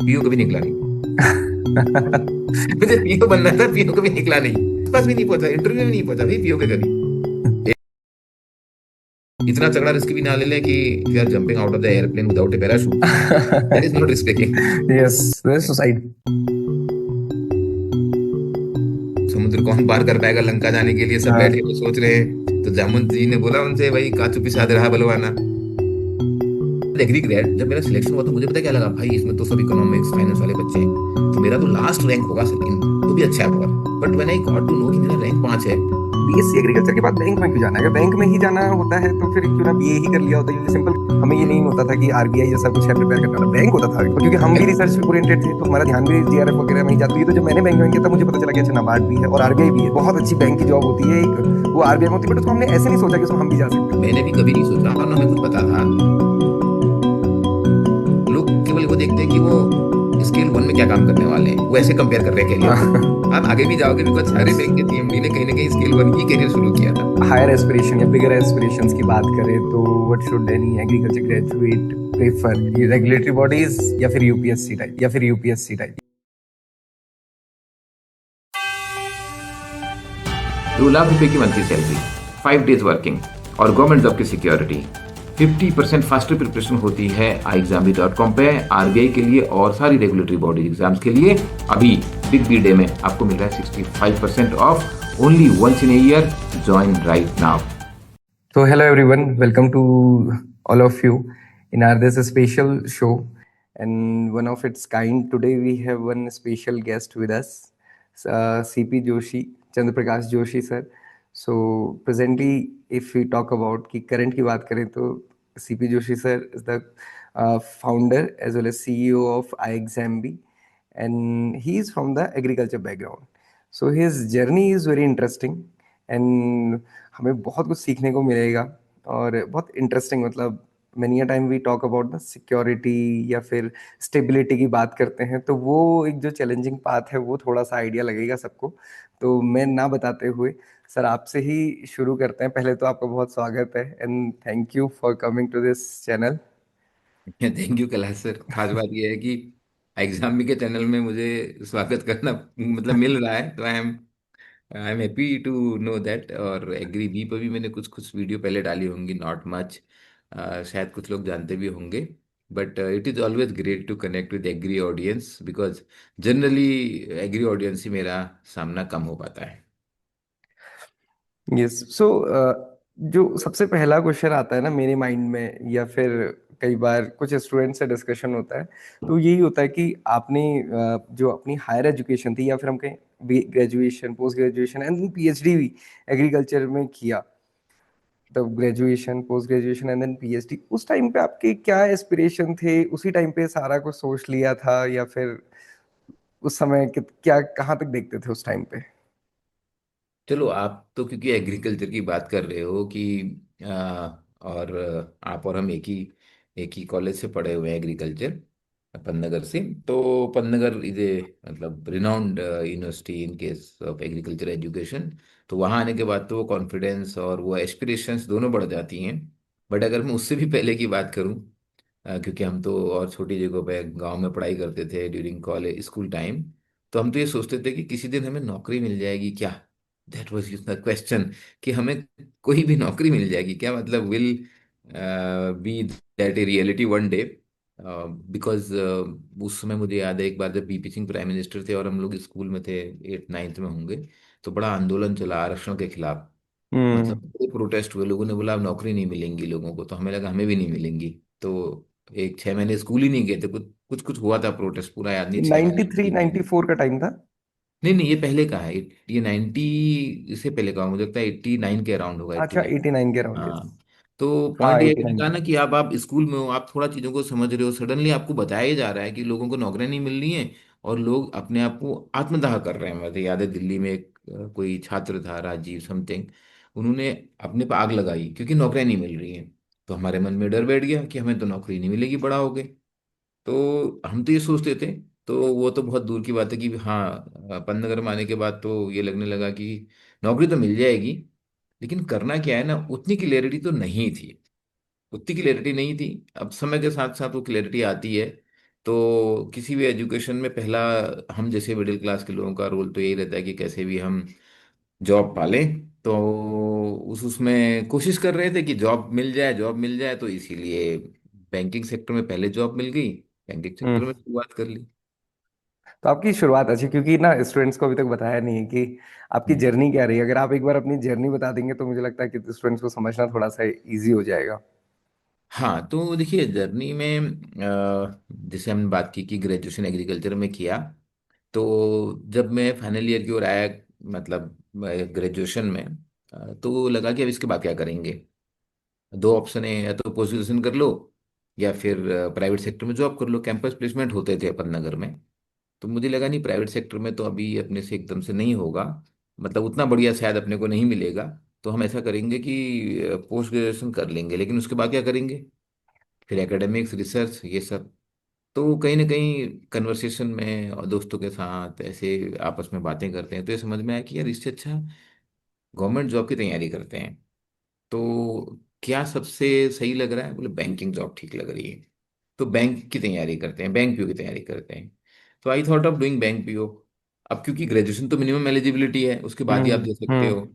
PO कभी निकला नहीं। मुझे पीओ बनना था, पीओ कभी निकला नहीं, पास भी नहीं पहुंचा, इंटरव्यू में नहीं पहुंचा भाई पीओ के कभी। इतना तगड़ा रिस्क भी ना ले लें कि if you are jumping out of the airplane without a parachute, that is not risk taking. Yes, suicide. समुद्र कौन पार कर पाएगा लंका जाने के लिए, सब बैठे हुए सोच रहे हैं। तो जामुन जी ने बोला उनसे, भाई काचू पिसाद रहा बलवाना। एग्री ग्रेड जब मेरा सिलेक्शन हुआ तो मुझे पता क्या लगा, भाई इसमें तो सब इकोनॉमिक्स फाइनेंस वाले बच्चे हैं, तो मेरा तो लास्ट रैंक होगा इन, तो भी अच्छा होगा। But when I got to know कि मेरा रैंक 5 है। बीएससी एग्रीकल्चर के बाद बैंक में क्यों जाना है? अगर बैंक में ही जाना होता है तो फिर क्यों ना बीए ही कर लिया होता है? सिंपल। हमें ये नहीं होता था कि आरबीआई जैसा कुछ है प्रिपेयर करना था, बैंक होता था। क्योंकि हम भी रिसर्च ओरिएंटेड थे तो हमारा ध्यान भी जीआरएफ वगैरह में ही जाती है। तो जब मैंने बैंक ज्वाइन किया तब मुझे पता चला कि अच्छा नाबार्ड भी है और आरबीआई भी है, बहुत अच्छी बैंक की जॉब होती है एक, वो आरबीआई में होती है। बट उसको हमने ऐसे नहीं सोचा कि उसमें हम भी जा सकते हैं। मैंने भी कभी नहीं सोचा और ना हमें कुछ पता था। लोग केवल वो देखते हैं कि वो स्केल 1 में क्या काम करने वाले हैं, वो ऐसे कंपेयर कर रहे हैं कैरियर को। आप आगे भी जाओगे बिकॉज सारे बैंक के सीएमडी ने कहीं ना कहीं स्केल 1 ही कैरियर शुरू किया था। हायर एस्पिरेशन या बिगर एस्पिरेशंस की बात करें तो what should any agriculture graduate prefer? Regulatory bodies या फिर यूपीएससी टाइप, या फिर यूपीएससी टाइप? 2 लाख रुपए की मंथली सैलरी, 5 डेज वर्किंग और गवर्नमेंट जॉब की सिक्योरिटी। 50% फास्टर प्रिपरेशन होती है iexambi.com पे आरबीआई के लिए और सारी रेगुलेटरी बॉडी एग्जाम्स के लिए। अभी बिग बी डे में आपको मिल रहा है 65% off, only once in a year. Join right now. So hello everyone, welcome to all of you in our this special show, and one of its kind. Today we have one special guest with us, CP Joshi, Chandra Prakash Joshi sir. So presently, if we talk about कि current की बात करें तो CP Joshi sir is the founder as well as CEO of iExambi, and he is from the agriculture background. So his journey is very interesting, and हमें बहुत कुछ सीखने को मिलेगा और बहुत इंटरेस्टिंग। मतलब many a time we talk about the security या फिर स्टेबिलिटी की बात करते हैं तो वो एक जो चैलेंजिंग पाथ है वो थोड़ा सा आइडिया लगेगा सबको। तो मैं ना बताते हुए सर आपसे ही शुरू करते हैं। पहले तो आपका बहुत स्वागत है and thank you for coming to this channel. Thank you Kailash sir. खास बात यह है कि एग्जाम भी के चैनल में मुझे स्वागत करना मतलब मिल रहा है, तो I am happy to know that. और एग्री बी पर भी मैंने कुछ कुछ वीडियो पहले डाली होंगी, नॉट मच, शायद कुछ लोग जानते भी होंगे। But it is always great to connect with agri audience because generally agri audience ही मेरा सामना कम हो पाता है। यस। सो जो सबसे पहला क्वेश्चन आता है ना मेरे माइंड में, या फिर कई बार कुछ स्टूडेंट से डिस्कशन होता है, तो यही होता है कि आपने जो अपनी हायर एजुकेशन थी या फिर हम कहें graduation, post graduation and PhD भी एग्रीकल्चर में किया, तब graduation, post graduation and then PhD, उस टाइम पे आपके क्या एस्पिरेशन थे? उसी टाइम पे सारा कुछ सोच लिया था या फिर उस समय क्या कहाँ तक देखते थे उस टाइम पे? चलो, आप तो क्योंकि एग्रीकल्चर की बात कर रहे हो कि और आप और हम एक ही कॉलेज से पढ़े हुए हैं एग्रीकल्चर, पन्नगर से। तो पन्नगर इज ए मतलब renowned university in case of agriculture education. तो वहाँ आने के बाद तो वो कॉन्फिडेंस और वो एस्पिरेशंस दोनों बढ़ जाती हैं। बट अगर मैं उससे भी पहले की बात करूँ, क्योंकि हम तो और छोटी जगहों पे गांव में पढ़ाई करते थे ड्यूरिंग कॉलेज स्कूल टाइम, तो हम तो ये सोचते थे कि किसी दिन हमें नौकरी मिल जाएगी क्या। दैट वाज द क्वेश्चन, कि हमें कोई भी नौकरी मिल जाएगी क्या, मतलब will be that a reality one day. Because उस समय मुझे याद है एक बार जब बीपी सिंह प्राइम मिनिस्टर थे और हम लोग स्कूल में थे, 8 9 में होंगे, तो बड़ा आंदोलन चला आरक्षण के खिलाफ। मतलब हम्म। बड़े प्रोटेस्ट हुए, लोगों ने बोला अब नौकरी नहीं मिलेंगी लोगों को, तो हमें लगा हमें भी नहीं मिलेंगी। तो एक 6 महीने स्कूल ही नहीं गए थे, कुछ कुछ कुछ हुआ था, प्रोटेस्ट पूरा याद नहीं, 6 महीने 93 स्कूल नहीं गए। 94 का टाइम था। नहीं नहीं, ये पहले का है, ये 90 से पहले का होगा, मुझे लगता है 89 के अराउंड होगा, एट्टी अच्छा, नाइन 89 के अराउंड, यस। हाँ। तो हाँ, पॉइंट ये है 89 था के। ना कि अब आप स्कूल में हो, आप थोड़ा चीज़ों को समझ रहे हो, सडनली आपको बताया ही जा रहा है कि लोगों को नौकरियां नहीं मिल रही हैं और लोग अपने आप को आत्मदाह कर रहे हैं। मुझे याद है दिल्ली में एक कोई छात्र था, राजीव समथिंग, उन्होंने अपने पर आग लगाई क्योंकि नौकरियां नहीं मिल रही हैं। तो हमारे मन में डर बैठ गया कि हमें तो नौकरी नहीं मिलेगी, बड़ा हो गए। तो हम तो ये सोचते थे, तो वो तो बहुत दूर की बात है कि हाँ, पन्नगर में आने के बाद तो ये लगने लगा कि नौकरी तो मिल जाएगी, लेकिन करना क्या है ना, उतनी क्लियरिटी तो नहीं थी, उतनी क्लियरिटी नहीं थी। अब समय के साथ साथ वो क्लियरिटी आती है। तो किसी भी एजुकेशन में पहला, हम जैसे मिडिल क्लास के लोगों का रोल तो यही रहता है कि कैसे भी हम जॉब पालें। तो उसमें कोशिश कर रहे थे कि जॉब मिल जाए, जॉब मिल जाए, तो इसीलिए बैंकिंग सेक्टर में पहले जॉब मिल गई, बैंकिंग सेक्टर में हम्म। शुरुआत कर ली। तो आपकी शुरुआत अच्छी, क्योंकि ना स्टूडेंट्स को अभी तक बताया नहीं है कि आपकी हम्म। जर्नी क्या रही है। अगर आप एक बार अपनी जर्नी बता देंगे तो मुझे लगता है कि स्टूडेंट्स को समझना थोड़ा सा इजी हो जाएगा। हाँ, तो देखिए जर्नी में जैसे हमने बात की कि ग्रेजुएशन एग्रीकल्चर में किया, तो जब मैं फाइनल ईयर की ओर आया, मतलब ग्रेजुएशन में, तो लगा कि अब इसके बाद क्या करेंगे। दो ऑप्शन है, या तो पोस्ट ग्रेजुएशन कर लो या फिर प्राइवेट सेक्टर में जॉब कर लो। कैंपस प्लेसमेंट होते थे अपन नगर में। तो मुझे लगा नहीं, प्राइवेट सेक्टर में तो अभी अपने से एकदम से नहीं होगा, मतलब उतना बढ़िया शायद अपने को नहीं मिलेगा। तो हम ऐसा करेंगे कि पोस्ट ग्रेजुएशन कर लेंगे, लेकिन उसके बाद क्या करेंगे, फिर एकेडमिक्स, रिसर्च, ये सब। तो कहीं ना कहीं कन्वर्सेशन में और दोस्तों के साथ ऐसे आपस में बातें करते हैं, तो ये समझ में आया कि यार इससे अच्छा गवर्नमेंट जॉब की तैयारी करते हैं। तो क्या सबसे सही लग रहा है, बोले बैंकिंग जॉब ठीक लग रही है। तो बैंक की तैयारी करते हैं, बैंक पीओ की तैयारी करते हैं। तो I thought of doing bank PO. अब क्योंकि ग्रेजुएशन तो मिनिमम एलिजिबिलिटी है, उसके बाद ही आप दे सकते हो। हम्म।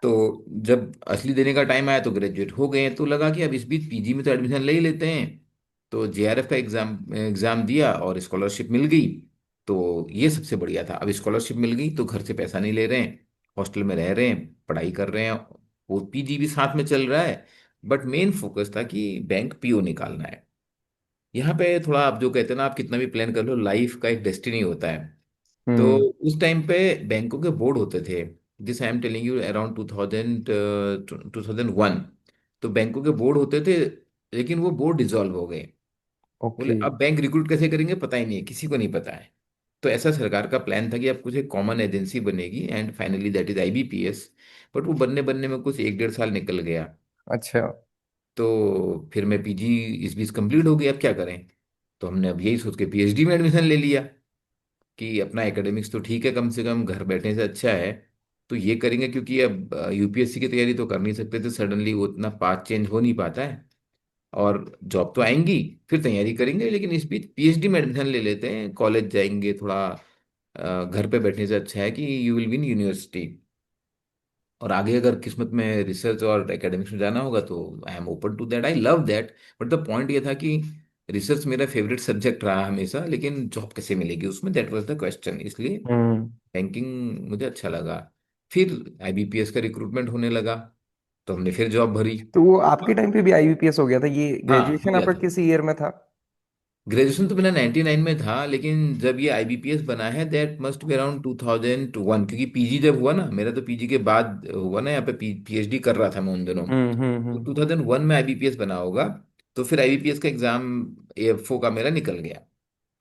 तो जब असली देने का टाइम आया तो ग्रेजुएट हो गए हैं, तो लगा कि अब इस बीच पीजी में तो एडमिशन ले ही लेते हैं। तो जेआरएफ का एग्जाम एग्जाम दिया और स्कॉलरशिप मिल गई। तो ये सबसे बढ़िया था, अब स्कॉलरशिप मिल गई तो घर से पैसा नहीं ले रहे हैं, हॉस्टल में रह रहे हैं, पढ़ाई कर रहे हैं, वो पीजी भी साथ में चल रहा है। बट मेन फोकस था कि बैंक पीओ निकालना है। यहाँ पे थोड़ा आप जो कहते हैं ना, आप कितना भी प्लान कर लो, लाइफ का एक डेस्टिनी होता है। तो हम्म। उस टाइम पे बैंकों के बोर्ड होते थे, this I am telling you around 2001। तो बैंकों के बोर्ड होते थे, लेकिन वो बोर्ड डिसॉल्व हो गए। बोले ओके। अब बैंक रिक्रूट कैसे करेंगे, पता ही नहीं है, किसी को नहीं पता है। तो ऐसा सरकार का प्लान था कि अब कुछ एक कॉमन एजेंसी बनेगी, and finally that is IBPS. But वो बनने बनने में कुछ एक डेढ़ साल निकल गया। अच्छा। तो फिर मैं पीजी इस बीच कंप्लीट हो गई, अब क्या करें। तो हमने अब यही सोच के पीएचडी में एडमिशन ले लिया कि अपना एकेडमिक्स तो ठीक है, कम से कम घर बैठने से अच्छा है। तो ये करेंगे, क्योंकि अब यूपीएससी की तैयारी तो कर नहीं सकते थे, सडनली वो इतना पाथ चेंज हो नहीं पाता है। और जॉब तो आएंगी, फिर तैयारी करेंगे, लेकिन इस बीच पीएचडी में एडमिशन ले लेते हैं, कॉलेज जाएंगे थोड़ा, घर पे बैठने से अच्छा है कि यू विल विन यूनिवर्सिटी। और आगे अगर किस्मत में रिसर्च और एकेडमिक्स में जाना होगा तो I am open to that, I love that. But the point ये था कि रिसर्च मेरा फेवरेट सब्जेक्ट रहा हमेशा, लेकिन जॉब कैसे मिलेगी उसमें, दैट वाज द क्वेश्चन। इसलिए हम्म। बैंकिंग मुझे अच्छा लगा। फिर आईबीपीएस का रिक्रूटमेंट होने लगा, तो हमने फिर जॉब भरी। तो वो आपके टाइम पे भी आईबीपीएस हो गया था? ये हाँ, हो ग्रेजुएशन गया आपका था। किस ईयर में था? ग्रेजुएशन तो मेरा 99 में था, लेकिन जब ये आईबीपीएस बना है दैट मस्ट बी अराउंड 2001, क्योंकि पीजी जब हुआ ना मेरा, तो पीजी के बाद हुआ ना, यहाँ पे पीएचडी कर रहा था मैं उन दिनों। तो हम्म। 2001 में आईबीपीएस बना होगा। तो फिर आईबीपीएस का एग्जाम एएफओ का मेरा निकल गया।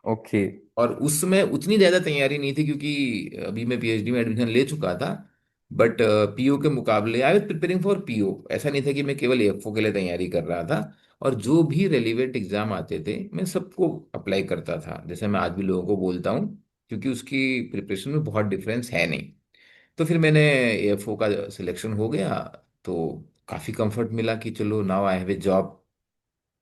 ओके। और उस समय उतनी ज़्यादा तैयारी नहीं थी, क्योंकि अभी मैं पीएचडी में एडमिशन ले चुका था। बट पीओ के मुकाबले I was preparing for PO, ऐसा नहीं था कि मैं केवल एएफओ के लिए तैयारी कर रहा था। और जो भी रेलिवेंट एग्जाम आते थे मैं सबको अप्लाई करता था, जैसे मैं आज भी लोगों को बोलता हूँ, क्योंकि उसकी प्रिपरेशन में बहुत डिफरेंस है नहीं। तो फिर मैंने एएफओ का सिलेक्शन हो गया। तो काफ़ी कंफर्ट मिला कि चलो now I have A job.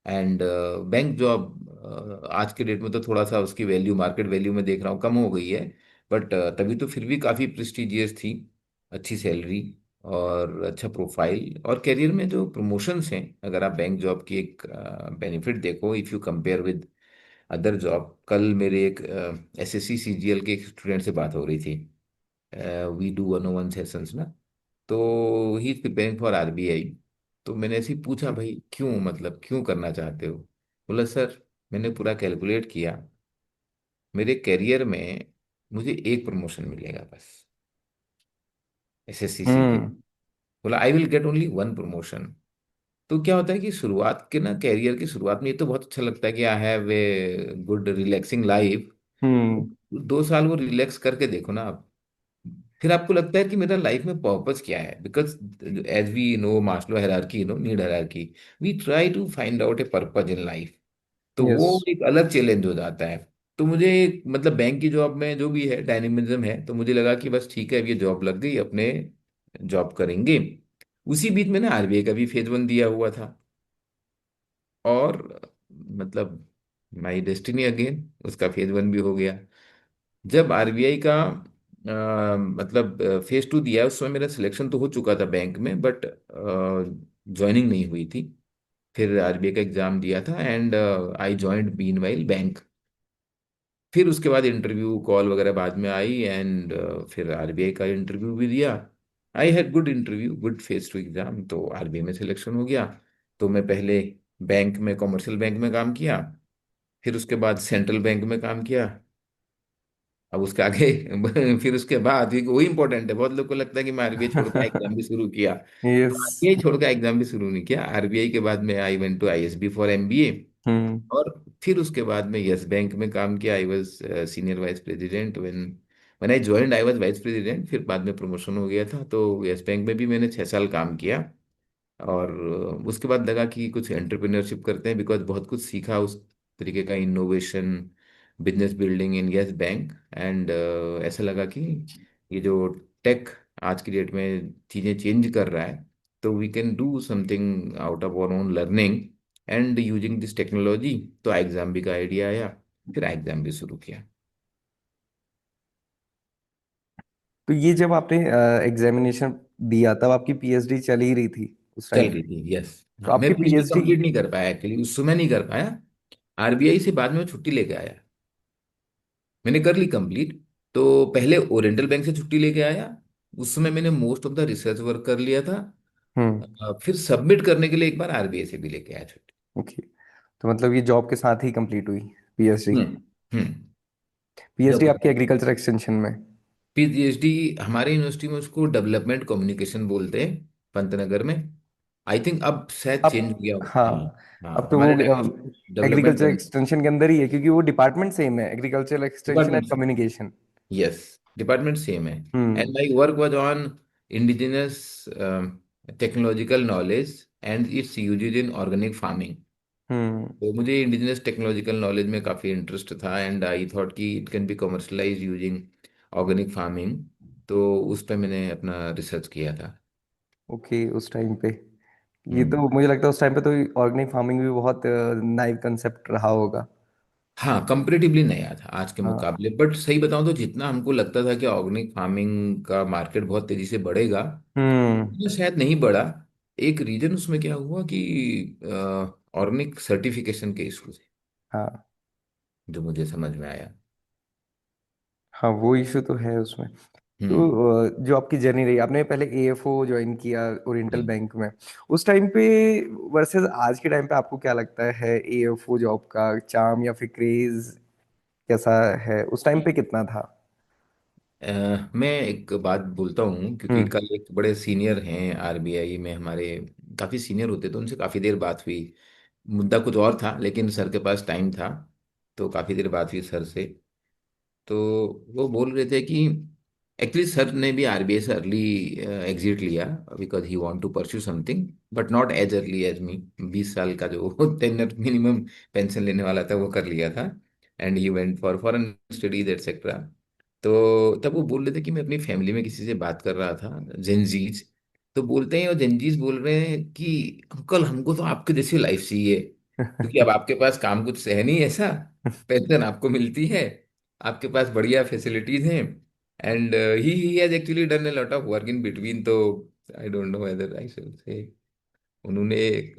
And bank job आज के डेट में तो थोड़ा सा उसकी वैल्यू, मार्केट वैल्यू में देख रहा हूँ, कम हो गई है। बट तभी तो फिर भी काफ़ी प्रेस्टिजियस थी, अच्छी सैलरी और अच्छा प्रोफाइल, और करियर में जो प्रमोशंस हैं, अगर आप बैंक जॉब की एक बेनिफिट देखो, if you compare with other job. कल मेरे एक एसएससी सीजीएल के एक स्टूडेंट से बात हो रही थी, वी डू 101 सेशंस ना। तो he is preparing for RBI. तो मैंने ऐसे ही पूछा, भाई क्यों, मतलब क्यों करना चाहते हो। बोला सर, मैंने पूरा कैलकुलेट किया, मेरे करियर में मुझे एक प्रमोशन मिलेगा बस, एसएससी सीजीएल। हम्म। बोला I will get only one promotion. तो क्या होता है कि शुरुआत के ना, कैरियर की शुरुआत में ये तो बहुत अच्छा लगता है कि I have a good relaxing life. हम्म। 2 साल वो रिलैक्स करके देखो ना आप, फिर आपको लगता है कि मेरा लाइफ में पर्पस क्या है। Because as we know Maslow hierarchy, no need hierarchy, we try to find out a purpose in life. तो यस। वो एक अलग चैलेंज हो जाता है। तो मुझे मतलब बैंक की जॉब में जो भी है डायनेमिज्म है, तो मुझे लगा कि बस ठीक है, अब ये जॉब लग गई, अपने जॉब करेंगे। उसी बीच में ना आरबीआई का भी फेज 1 दिया हुआ था। और मतलब माई डेस्टिनी अगेन, उसका फेज 1 भी हो गया। जब आरबीआई का मतलब फेज 2 दिया, उस समय मेरा सिलेक्शन तो हो चुका था बैंक में, बट ज्वाइनिंग नहीं हुई थी। फिर आरबीआई का एग्जाम दिया था and I joined been while bank. फिर उसके बाद इंटरव्यू कॉल वगैरह बाद में आई एंड फिर आरबीआई का इंटरव्यू भी दिया। I had good interview, good face 2 exam, तो आरबीआई में सिलेक्शन हो गया। तो मैं पहले बैंक में, कॉमर्शियल बैंक में काम किया। फिर उसके बाद सेंट्रल बैंक में काम किया। अब उसके आगे फिर उसके बाद वही इंपॉर्टेंट है, बहुत लोग को लगता है कि मैं आरबीआई छोड़ का एग्जाम भी शुरू किया। यस। आरबीआई छोड़ का एग्जाम भी शुरू नहीं किया। आरबीआई के बाद में I went to ISB for MBA. हम्म। और फिर उसके बाद में यस बैंक में काम किया। I was senior vice president when when I joined, I was vice president. फिर बाद में प्रमोशन हो गया था, तो यस बैंक में भी मैंने 6 साल काम किया। और उसके बाद लगा कि कुछ एंटरप्रेन्योरशिप करते हैं, बिकॉज बहुत कुछ सीखा उस तरीके का, innovation, business building in yes bank. And ऐसा लगा कि ये जो टेक आज की डेट में चीज़ें चेंज कर रहा है, तो we can do something out of our own learning and using this technology. तो एग्जाम भी का आइडिया आया, फिर एग्जाम भी शुरू किया। तो ये जब आपने एग्जामिनेशन दिया तब आपकी पीएचडी चल ही रही थी उस चल टाइम पे? रही थी, यस। तो हाँ, मैं आपकी पीएचडी पीएचडी। कंप्लीट नहीं कर पाया एक्चुअली, उस समय नहीं कर पाया। आरबीआई से बाद में छुट्टी लेके आया। मैंने कर ली कंप्लीट। तो पहले ओरिएंटल बैंक से छुट्टी लेके आया। उस समय मैंने most of the research work कर लिया था। हम्म। फिर सबमिट करने के लिए एक बार आरबीआई से भी लेके आया छुट्टी। ओके। तो मतलब ये जॉब के साथ ही कंप्लीट हुई पीएचडी? हम्म। हम्म। पीएचडी जब आपकी एग्रीकल्चर एक्सटेंशन में? पीएचडी हमारे यूनिवर्सिटी में उसको डेवलपमेंट कम्युनिकेशन बोलते हैं, पंतनगर में। आई थिंक अब शायद अब चेंज हो गया। हाँ। हाँ, अब हाँ, तो वो हमारे टाइम में डेवलपमेंट एग्रीकल्चर एक्सटेंशन के अंदर ही है क्योंकि वो डिपार्टमेंट सेम है, agriculture extension and department, communication. Yes, department same है। And hmm. My work was on indigenous technological knowledge and its usages in organic farming. हम्म। तो मुझे इंडिजिनस टेक्नोलॉजिकल नॉलेज में काफ़ी इंटरेस्ट था एंड आई थॉट कि it can be commercialise using organic farming. तो उस पर मैंने अपना रिसर्च किया था। ओके, उस टाइम पे ये हम्म। तो मुझे लगता है उस टाइम पे तो ऑर्गेनिक फार्मिंग भी बहुत नाइव कंसेप्ट रहा होगा। हाँ, कंपेरेटिवली नया था आज के हाँ। मुकाबले, बट सही बताऊं तो जितना हमको लगता था कि ऑर्गेनिक फार्मिंग का मार्केट बहुत तेजी से बढ़ेगा, हम्म। ये शायद नहीं बढ़ा। एक रीजन उसमें क्या हुआ कि ऑर्गेनिक सर्टिफिकेशन के इशू थे, हाँ। जो मुझे समझ में आया। हाँ, वो इशू तो है उसमें। तो हम्म। जो आपकी जर्नी रही, आपने पहले एएफओ ज्वाइन किया ओरिएंटल जी। बैंक में, उस टाइम पे वर्सेस आज के टाइम पे आपको क्या लगता है एएफओ जॉब का चार्म या फिर क्रेज कैसा है? उस टाइम पे कितना था? मैं एक बात बोलता हूँ, क्योंकि हम्म। कल एक बड़े सीनियर हैं आरबीआई में हमारे, काफ़ी सीनियर होते, तो उनसे काफ़ी देर बात हुई। मुद्दा कुछ और था लेकिन सर के पास टाइम था, तो काफ़ी देर बात हुई सर से। तो वो बोल रहे थे कि एक्चुअली सर ने भी आरबीआई से अर्ली एग्जिट लिया, because he want to pursue something, but not as early as me. 20 साल का जो टेनर मिनिमम पेंशन लेने वाला था वो कर लिया था। And he went for foreign studies etcetera. तो तब वो बोल रहे थे कि मैं अपनी फैमिली में किसी से बात कर रहा था, जेनजीज। तो बोलते हैं, और जेनजीज बोल रहे हैं कि अंकल हमको तो आपके जैसी लाइफ चाहिए, क्योंकि अब आपके पास काम कुछ है नहीं ऐसा, पेंशन आपको मिलती है, आपके पास बढ़िया फैसिलिटीज हैं। And he has actually done a lot of work in between. तो I don't know whether I should say, उन्होंने एक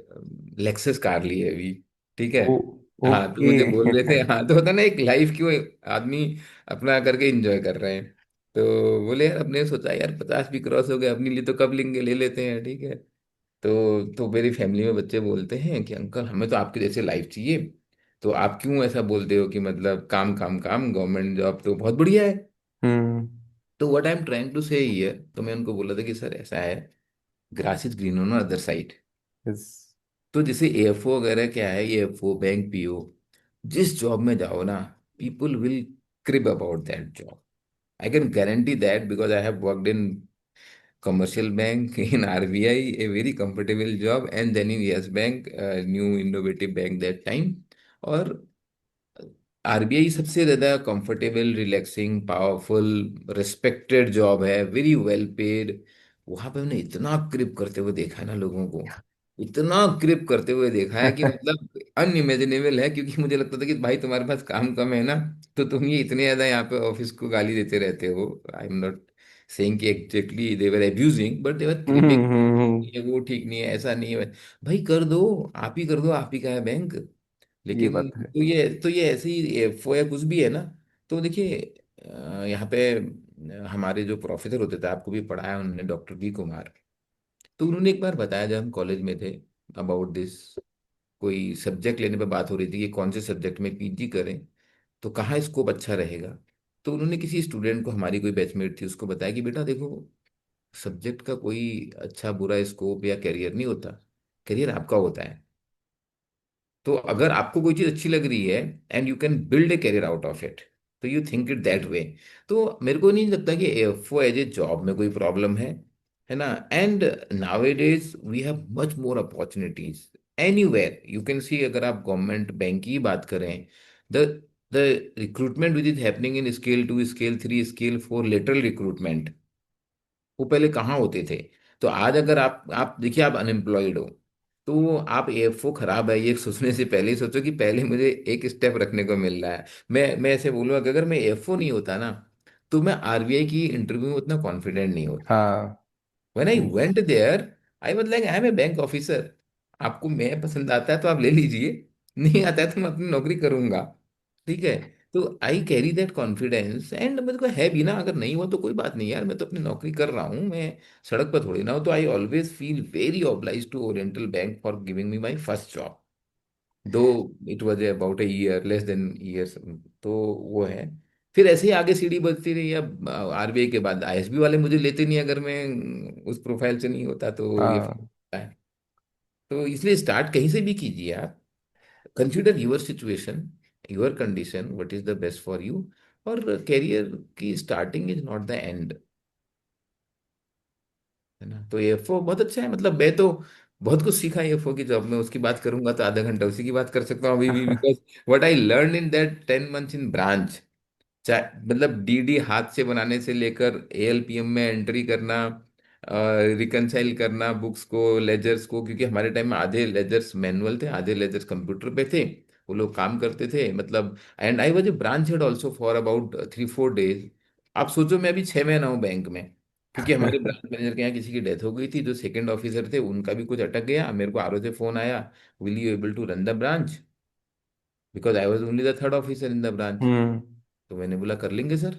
लेक्सस कार ली है अभी। ठीक है। ओ, हाँ, तो ओके। मुझे बोल रहे थे, हाँ तो होता ना एक लाइफ क्यों आदमी अपना करके एंजॉय कर रहे हैं। तो बोले यार, अपने सोचा यार 50 भी क्रॉस हो गए, अपने लिए तो कब लेंगे, ले लेते हैं, ठीक है। तो मेरी फैमिली में बच्चे बोलते हैं कि अंकल हमें तो आपके जैसे लाइफ चाहिए, तो आप क्यों ऐसा बोलते हो कि मतलब काम काम काम, गवर्नमेंट जॉब तो बहुत बढ़िया है। हम्म। तो what I am trying to say here, तो मैं उनको बोला था कि सर ऐसा है, grass is green on other side. Yes. तो जैसे एएफओ वगैरह क्या है, एएफओ बैंक पीओ, जिस जॉब में जाओ ना, people will crib about that job. I can guarantee that because I have worked इन commercial bank in RBI, a very comfortable job, and then in Yes Bank, new innovative bank that time। और RBI सबसे ज्यादा comfortable, relaxing, powerful, respected job है, very well paid. वहां पे हमने इतना क्रिप करते हुए देखा है ना लोगों को, इतना क्रिप करते हुए देखा है कि मतलब अनइमेजिनेबल है, क्योंकि मुझे लगता था कि भाई तुम्हारे पास काम कम है ना, तो तुम ये इतने ज्यादा यहाँ पे ऑफिस को गाली देते रहते हो। आई एम नॉट सेइंग कि exactly they were abusing, but they were creeping. ये वो ठीक नहीं है, ऐसा नहीं है भाई, कर दो, आप ही कर दो, आप ही का है बैंक। ये लेकिन बात है। तो ये ऐसे ही एफओ या कुछ भी है ना। तो देखिए यहाँ पे हमारे जो प्रोफेसर होते थे, आपको भी पढ़ाया उन्होंने, डॉक्टर वी कुमार। तो उन्होंने एक बार बताया जब हम कॉलेज में थे, अबाउट दिस, कोई सब्जेक्ट लेने पे बात हो रही थी कि कौन से सब्जेक्ट में पीजी करें, तो कहाँ स्कोप अच्छा रहेगा। तो उन्होंने किसी स्टूडेंट को, हमारी कोई बैचमेट थी, उसको बताया कि बेटा देखो, सब्जेक्ट का कोई अच्छा बुरा स्कोप या करियर नहीं होता, करियर आपका होता है। तो अगर आपको कोई चीज़ अच्छी लग रही है and you can build a career out of it, तो you think it that way. तो मेरे को नहीं लगता कि एफओ एज ए जॉब में कोई प्रॉब्लम है ना। And nowadays we have much more opportunities anywhere you can see. अगर आप गवर्नमेंट बैंक की बात करें, the the recruitment which is happening in scale 2, scale 3, scale 4, lateral recruitment, वो पहले कहाँ होते थे। तो आज अगर आप देखिए, आप अनएम्प्लॉयड हो, तो आप एफओ खराब है ये सोचने से पहले ही सोचो कि पहले मुझे एक स्टेप रखने को मिल रहा है। मैं ऐसे बोलूँगा कि अगर मैं एफओ नहीं होता ना, तो मैं आरबीआई की इंटरव्यू में उतना कॉन्फिडेंट नहीं होता। हाँ। When I yes. Went there, I was like I am a bank officer. आपको मैं पसंद आता है तो आप ले लीजिए, नहीं आता है तो मैं अपनी नौकरी करूंगा। ठीक है। तो I carry that confidence, and मेरे को है भी ना, अगर नहीं हुआ तो कोई बात नहीं यार, मैं तो अपनी नौकरी कर रहा हूँ, मैं सड़क पर थोड़ी ना हूँ। तो I always feel very oblige to Oriental Bank for giving me my first job, though it was about a year, less than years. तो वो है। फिर ऐसे ही आगे सीढ़ी बढ़ती रही। अब आरबीआई के बाद आईएसबी वाले मुझे लेते नहीं अगर मैं उस प्रोफाइल से नहीं होता, तो ये हाँ। होता है। तो इसलिए स्टार्ट कहीं से भी कीजिए आप, consider your situation, your condition, what is the best for you. और करियर की starting is not the end, है ना। तो एफओ बहुत अच्छा है, मतलब मैं तो बहुत कुछ सीखा एफओ की जॉब में। उसकी बात करूंगा तो आधा घंटा उसी की बात कर सकता हूँ अभी भी, because what I learn in that 10 months in branch, चाहे मतलब डीडी हाथ से बनाने से लेकर एएलपीएम में एंट्री करना, रिकनसाइल करना बुक्स को, लेजर्स को, क्योंकि हमारे टाइम में आधे लेजर्स मैनुअल थे, आधे लेजर्स कंप्यूटर पे थे, वो लोग काम करते थे मतलब। And I was a branch head also for about 3-4 days. आप सोचो मैं अभी 6 महीना हूँ बैंक में, क्योंकि हमारे ब्रांच मैनेजर के यहाँ किसी की डेथ हो गई थी, जो सेकंड ऑफिसर थे उनका भी कुछ अटक गया। मेरे को आरओ से फोन आया, will you able to run the branch, because I was only the third officer in the branch. हम्म। तो मैंने बोला कर लेंगे सर,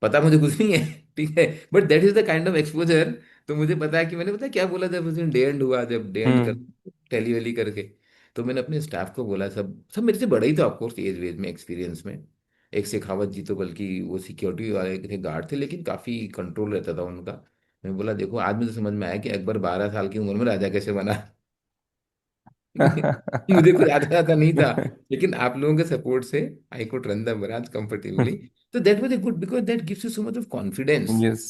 पता मुझे कुछ नहीं है ठीक है, but that is the kind of exposure. तो मुझे पता है कि मैंने पता है क्या बोला, जब उस दिन डे एंड हुआ, जब डे एंड कर हम्म। टैली वैली करके, तो मैंने अपने स्टाफ को बोला, सब सब मेरे से बड़े ही थे ऑफकोर्स, एज वेज में, एक्सपीरियंस में। एक शेखावत जी तो बल्कि वो सिक्योरिटी वाले थे, गार्ड थे, लेकिन काफ़ी कंट्रोल रहता था उनका। मैं बोला देखो, आज मुझे समझ में आया कि अकबर 12 साल की उम्र में राजा कैसे बना मुझे कुछ आता आता नहीं था, लेकिन आप लोगों के सपोर्ट से I could run the branch comfortably. तो that was a good, because that gives you so much of confidence yes.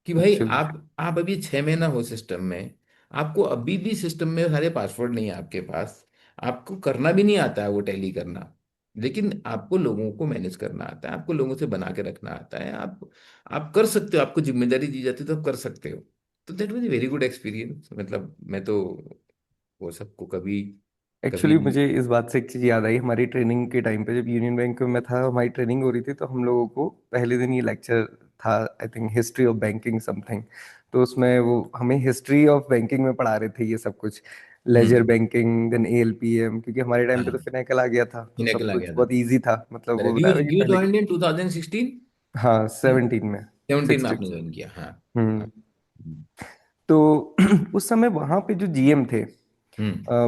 कि भाई एक्चुअली। आप अभी 6 महीना हो सिस्टम में, आपको अभी भी सिस्टम में सारे पासवर्ड नहीं है आपके पास, आपको करना भी नहीं आता है वो टैली करना, लेकिन आपको लोगों को मैनेज करना आता है, आपको लोगों से बना के रखना आता है, आप कर सकते हो, आपको जिम्मेदारी दी जाती है तो आप कर सकते हो। तो that was A very good experience, मतलब मैं तो वो सबको कभी कभी एक्चुअली मुझे इस बात से एक चीज़ याद आई, हमारी ट्रेनिंग के टाइम पे जब यूनियन बैंक में था, हमारी ट्रेनिंग हो रही थी, तो हम लोगों को पहले दिन ये लेक्चर था, I think history of banking something. तो उसमें वो हमें हिस्ट्री ऑफ बैंकिंग में पढ़ा रहे थे ये सब कुछ, लेजर हम्म। बैंकिंग, देन एएलपीएम, क्योंकि हमारे टाइम पे तो हाँ, फिनेकल आ गया था, तो सब पिनाकल आ कुछ गया था। बहुत इजी था, मतलब वो बराबर, बता रहे कि यू पहले जॉइंड इन 2016, हाँ 17 में। 17 में 16। आपने ज्वाइन किया, हाँ। हाँ। हम्म। हम्म। तो उस समय वहां पे जो जीएम थे, हम्म।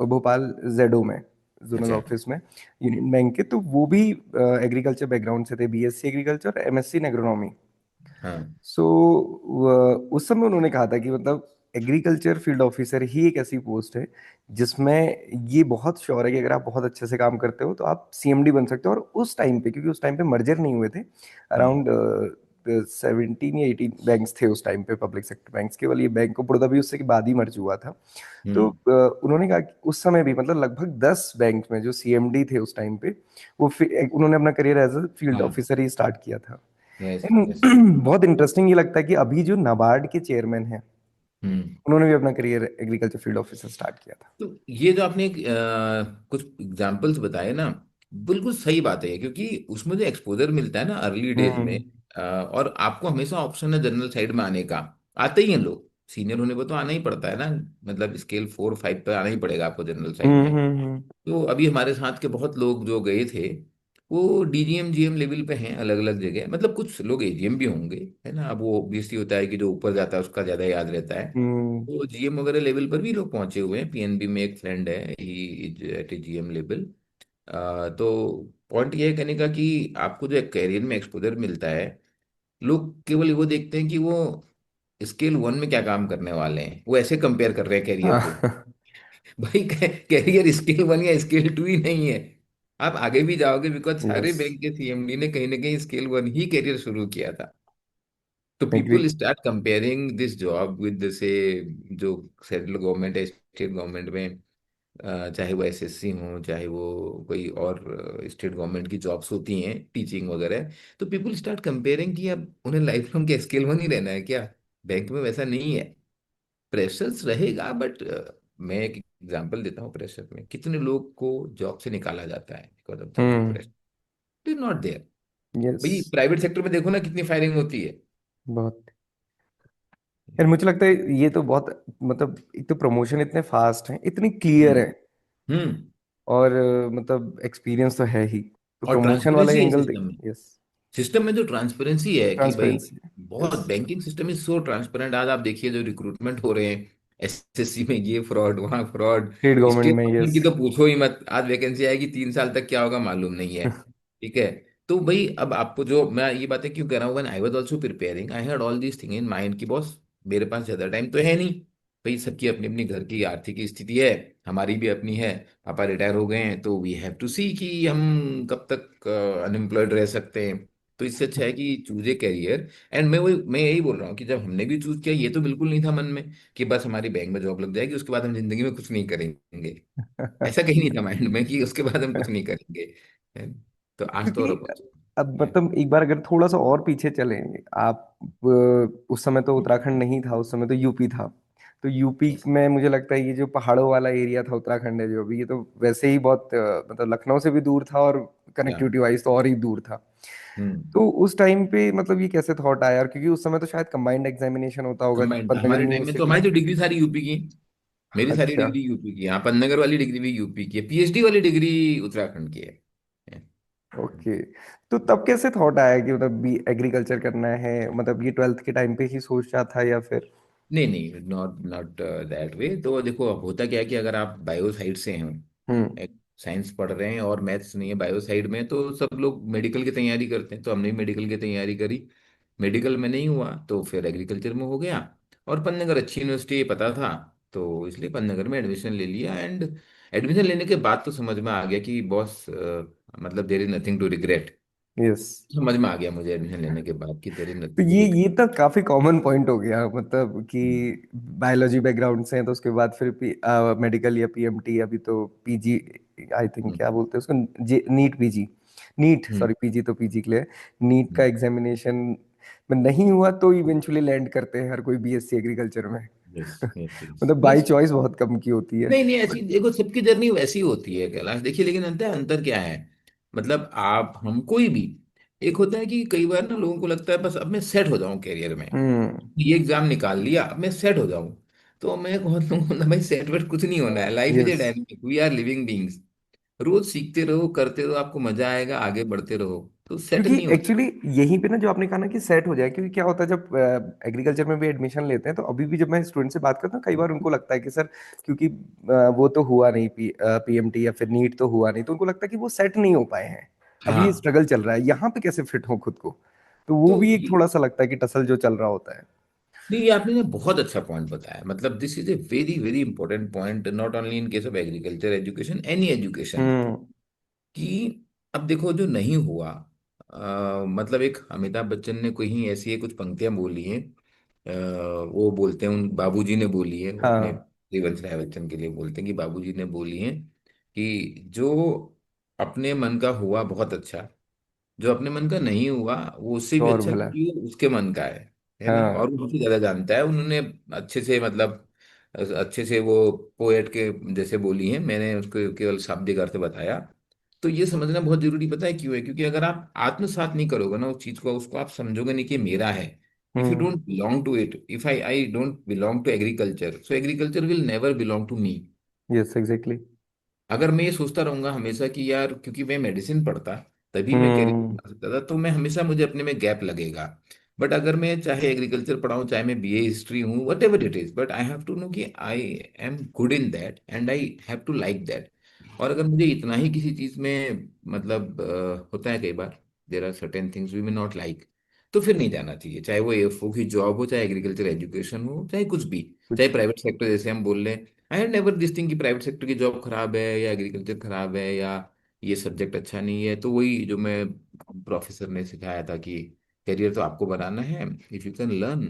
भोपाल जेडो में, जोनल अच्छा। ऑफिस में यूनियन बैंक के, तो वो भी एग्रीकल्चर बैकग्राउंड से थे, BSc agriculture, MSc in agronomy. हाँ। सो उस समय उन्होंने कहा था कि मतलब एग्रीकल्चर फील्ड ऑफिसर ही एक ऐसी पोस्ट है जिसमें ये बहुत श्योर है कि अगर आप बहुत अच्छे से काम करते हो तो आप सीएमडी बन सकते हो। और उस टाइम पे, क्योंकि उस टाइम पे मर्जर नहीं हुए थे, हम्म। अराउंड 17 या 18 बैंक्स थे उस टाइम पे, पब्लिक सेक्टर बैंक्स, केवल ये बैंक ऑफ बड़ौदा भी उससे के बाद ही मर्ज हुआ था। तो हम्म। उन्होंने कहा कि उस समय भी मतलब लगभग 10 बैंक में जो सीएमडी थे उस टाइम पे, उन्होंने अपना करियर एज अ फील्ड हाँ। ऑफिसर ही स्टार्ट किया था। यस। And yes. बहुत इंटरेस्टिंग ये लगता है कि अभी जो नाबार्ड के चेयरमैन हैं, हम्म। उन्होंने भी अपना career agriculture field officer start किया था। तो ये जो आपने कुछ एग्जाम्पल्स बताए ना, बिल्कुल सही बात है, क्योंकि उसमें जो एक्सपोजर मिलता है ना अर्ली डेज में, हम्म और आपको हमेशा ऑप्शन है जनरल साइड में आने का। आते ही हैं लोग, सीनियर होने पर तो आना ही पड़ता है ना, मतलब स्केल 4 5 पे आना ही पड़ेगा आपको जनरल साइड में। हम्म। तो अभी हमारे साथ के बहुत लोग जो गए थे, वो डीजीएम जीएम लेवल पे हैं अलग अलग जगह, मतलब कुछ लोग एजीएम भी होंगे, है ना। अब वो ऑब्वियसली होता है कि जो ऊपर जाता है उसका ज्यादा याद रहता है। हम्म तो जीएम वगैरह लेवल पर भी लोग पहुंचे हुए हैं। पीएनबी में एक फ्रेंड है, he is at a GM level. तो पॉइंट ये है कहने का कि आपको जो कैरियर में एक्सपोजर मिलता है, लोग केवल वो देखते हैं कि वो स्केल 1 में क्या काम करने वाले हैं, वो ऐसे कंपेयर कर रहे हैं कैरियर को। हाँ भाई कैरियर स्केल 1 या स्केल 2 ही नहीं है, आप आगे भी जाओगे, बिकॉज सारे यस बैंक के सीएमडी ने कहीं ना कहीं स्केल 1 ही कैरियर शुरू किया था। तो agri. People start comparing this job with से जो सेंट्रल गवर्नमेंट है, स्टेट गवर्नमेंट में, चाहे वो एसएससी हो, चाहे वो कोई और स्टेट गवर्नमेंट की जॉब्स होती हैं टीचिंग वगैरह। तो पीपल स्टार्ट कंपेयरिंग कि अब उन्हें लाइफ लॉन्ग के स्केल 1 ही रहना है क्या। बैंक में वैसा नहीं है, प्रेशर्स रहेगा, बट मैं एक एग्जांपल देता हूँ। प्रेशर में कितने लोग को जॉब से निकाला जाता है because of the hmm pressure, is not there. Yes भाई प्राइवेट सेक्टर में देखो ना कितनी फायरिंग होती है। बहुत। यार मुझे लगता है ये तो बहुत मतलब एक तो प्रमोशन इतने फास्ट हैं, इतनी क्लियर है, हम्म। हम्म। और मतलब एक्सपीरियंस तो है ही, तो और प्रमोशन वाला ट्रांसपेरेंसी है एंगल सिस्टम में। देख। यस सिस्टम में जो ट्रांसपेरेंसी है कि भाई, ट्रांसपेरेंसी। बहुत yes banking system is so transparent. आज आप देखिए जो रिक्रूटमेंट हो रहे हैं, एसएससी में ये फ्रॉड, वहाँ फ्रॉड, स्टेट गवर्नमेंट स्टेट में। गवर्नमेंट यस की तो पूछो ही मत। आज वैकेंसी आएगी 3 साल तक क्या होगा मालूम नहीं है। ठीक है। तो भाई अब आपको जो मैं ये बातें क्यों कह रहा हूँ, when I was also preparing I had all these thing in mind कि बॉस, मेरे पास ज्यादा टाइम तो है नहीं। भाई सबकी अपनी अपनी घर की आर्थिक स्थिति है, हमारी भी अपनी है। पापा रिटायर हो गए हैं, तो वी हैव टू सी कि हम कब तक अनएम्प्लॉयड रह सकते हैं। तो इससे अच्छा है कि चूज ए करियर। एंड मैं यही बोल रहा हूँ कि जब हमने भी चूज किया, ये तो बिल्कुल नहीं था मन में कि बस हमारी बैंक में जॉब लग जाएगी उसके बाद हम जिंदगी में कुछ नहीं करेंगे। ऐसा कहीं नहीं था माइंड में कि उसके बाद हम कुछ नहीं करेंगे। है? तो आज तो क्योंकि और पहुंचे अब हैं। मतलब एक बार अगर थोड़ा सा और पीछे चलें आप, उस समय तो उत्तराखंड नहीं था, उस समय तो यूपी था। तो यूपी में मुझे लगता है ये जो पहाड़ों वाला एरिया था, उत्तराखंड है जो अभी, ये तो वैसे ही बहुत मतलब लखनऊ से भी दूर था, और क्या। कनेक्टिविटी वाइज तो और ही दूर था। हम्म। तो उस टाइम पे मतलब ये कैसे थॉट आया, क्योंकि उस समय तो शायद कंबाइंड एग्जामिनेशन होता होगा कंबाइंड पंतनगर हमारे टाइम में तो यूनिवर्सिटी। हमारी तो डिग्री सारी यूपी की है। मेरी सारी अच्छा डिग्री यूपी की है। हाँ, पन्नगर वाली डिग्री भी यूपी की है, पीएचडी वाली डिग्री उत्तराखंड की है। ओके। तो तब कैसे थॉट आया कि मतलब बी एग्रीकल्चर करना है, मतलब ये ट्वेल्थ के टाइम पे ही सोचा था या फिर? नहीं नहीं, नॉट नॉट दैट वे। तो देखो अब होता क्या है कि अगर आप बायो साइड से हम्म हैं, साइंस पढ़ रहे हैं और मैथ्स नहीं है बायो साइड में, तो सब लोग मेडिकल की तैयारी करते हैं। तो हमने भी मेडिकल की तैयारी करी। मेडिकल में नहीं हुआ तो फिर एग्रीकल्चर में हो गया। और पन्नागर अच्छी यूनिवर्सिटी है पता था, तो इसलिए पन्नागर में एडमिशन ले लिया। एंड एडमिशन लेने के बाद तो समझ में आ गया कि बॉस, मतलब there is nothing to regret. Yes. समझ में आ गया मुझे एडमिशन लेने के बाद कि देर इज तो नथिंग टू ये रिग्रेट। तो काफी कॉमन पॉइंट हो गया, मतलब कि बायोलॉजी बैकग्राउंड से हैं तो उसके बाद फिर मेडिकल या पीएमटी, अभी तो पीजी, आई थिंक क्या बोलते हैं उसको, NEET PG, NEET sorry, PG तो पीजी के लिए, नीट का एग्जामिनेशन में नहीं हुआ तो इवेंचुअली लैंड करते हैं हर कोई बीएससी एग्रीकल्चर में। यस यस यस मतलब बाई यस। चॉइस बहुत कम की होती है। नहीं नहीं, ऐसी बट देखो सबकी जर्नी वैसी होती है कैलाश, देखिए, लेकिन अंतर क्या है। मतलब आप हम कोई भी, एक होता है कि कई बार ना लोगों को लगता है बस अब मैं सेट हो जाऊं कैरियर में, हम्म ये एग्जाम निकाल लिया अब मैं सेट हो जाऊं। तो मैं बहुत लोगों को ना, भाई सेट वेट कुछ नहीं होना है। Life is a yes. Dynamic, we are living beings. रोज सीखते रहो, करते रहो, आपको मजा आएगा, आगे बढ़ते रहो। तो सेट क्योंकि नहीं होना। एक्चुअली यहीं पे ना जो आपने कहा ना कि सेट हो जाए, क्योंकि क्या होता है जब एग्रीकल्चर में भी एडमिशन लेते हैं, तो अभी भी जब मैं स्टूडेंट से बात करता हूँ कई बार उनको लगता है कि सर, क्योंकि वो तो हुआ नहीं, पीएमटी या फिर नीट तो हुआ नहीं, तो उनको लगता है कि वो सेट नहीं हो पाए हैं, अभी ये हाँ। स्ट्रगल चल रहा है, यहाँ पे कैसे फिट हो खुद को। तो वो तो भी एक थोड़ा सा लगता है कि टसल जो चल रहा होता है। नहीं, ये आपने ना बहुत अच्छा पॉइंट बताया। मतलब this is a very very important point, not only in case of agriculture education, any education. हम्म कि अब देखो जो नहीं हुआ, मतलब एक अमिताभ बच्चन ने कहीं ऐसी है कुछ पंक्तियां बोली हैं, वो बोलते हैं, उन बाबूजी ने बोली है, वो अपने हाँ हरिवंश राय बच्चन के लिए बोलते हैं कि बाबूजी ने बोली है कि जो अपने मन का हुआ बहुत अच्छा, जो अपने मन का नहीं हुआ वो उससे तो भी और अच्छा भला। क्योंकि वो उसके मन का है। है ना, और हाँ। वो मुझसे ज्यादा जानता है। उन्होंने अच्छे से मतलब अच्छे से वो पोएट के जैसे बोली है, मैंने उसको केवल शाब्दिक अर्थ बताया। तो ये समझना बहुत जरूरी, पता है क्यों है? क्योंकि अगर आप आत्मसात नहीं करोगे ना उस चीज को, उसको आप समझोगे नहीं कि ये मेरा है। If you hmm. Don't belong to it, if I don't belong to agriculture, so agriculture will never belong to me. Yes, exactly. अगर मैं ये सोचता रहूंगा हमेशा कि यार क्योंकि मैं मेडिसिन पढ़ता तभी मैं कैरियर हम्म। बना सकता था, तो मैं हमेशा मुझे अपने में गैप लगेगा। बट अगर मैं चाहे एग्रीकल्चर पढ़ाऊँ, चाहे मैं बीए हिस्ट्री हूँ, whatever it is, but I have to know कि I am good in that and I have to like that. और अगर मुझे इतना ही किसी चीज में मतलब होता है कई बार, there are certain things we may not like, तो फिर नहीं जाना चाहिए। चाहे वो एएफओ की जॉब हो, चाहे एग्रीकल्चर एजुकेशन हो, चाहे कुछ भी, चाहे कुछ। प्राइवेट सेक्टर जैसे हम बोल रहे हैं। I have never this thing कि प्राइवेट सेक्टर की जॉब खराब है या एग्रीकल्चर खराब है या ये सब्जेक्ट अच्छा नहीं है। तो वही जो मैं प्रोफेसर ने सिखाया था कि करियर तो आपको बनाना है, इफ यू कैन लर्न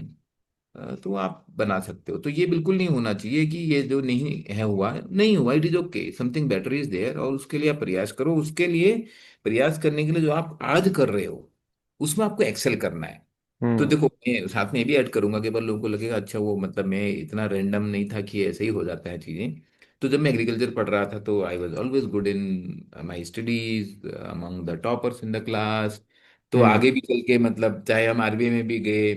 तो आप बना सकते हो। तो ये बिल्कुल नहीं होना चाहिए कि ये जो नहीं है हुआ नहीं हुआ, it is okay, something better is there, और उसके लिए आप प्रयास करो। उसके लिए प्रयास करने के लिए जो आप आज कर रहे हो उसमें आपको एक्सेल करना है। तो हम्म। देखो मैं साथ में ये भी ऐड करूंगा कि बार लोगों को लगेगा अच्छा वो मतलब मैं इतना रैंडम नहीं था कि ऐसे ही हो जाता है चीजें। तो जब मैं एग्रीकल्चर पढ़ रहा था तो I was always good in my studies, among the toppers in the class. तो हम्म। आगे भी चल के मतलब चाहे हम आरबीआई में भी गए,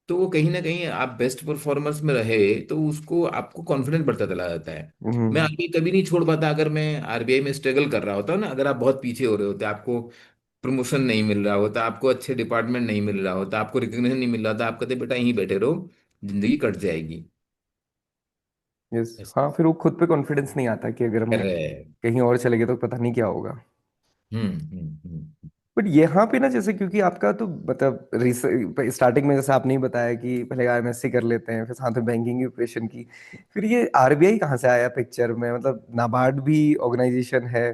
तो वो कहीं ना कहीं आप बेस्ट परफॉर्मेंस में रहे तो उसको आपको कॉन्फिडेंस बढ़ता चला जाता है। मैं हम्म। आरबीआई कभी नहीं छोड़ पाता अगर मैं आरबीआई में स्ट्रगल कर रहा होता ना, अगर आप बहुत पीछे हो रहे होते, आपको प्रमोशन नहीं मिल रहा होता, आपको अच्छे डिपार्टमेंट नहीं मिल रहा होता, आपको रिकग्निशन नहीं मिल रहा था, आप कहते बेटा यहीं बैठे रहो, जिंदगी कट जाएगी। यस। ऐसा हाँ, फिर वो खुद पे कॉन्फिडेंस नहीं आता कि अगर हम कर रहे हैं। कहीं और चले गए तो पता नहीं क्या होगा। हम्म। बट यहाँ पे ना, जैसे क्योंकि आपका तो मतलब स्टार्टिंग में जैसे आपने ही बताया कि पहले एमएससी कर लेते हैं, फिर साथ में बैंकिंग की प्रिपरेशन की, फिर ये आरबीआई कहाँ से आया पिक्चर में? मतलब नाबार्ड भी ऑर्गेनाइजेशन है,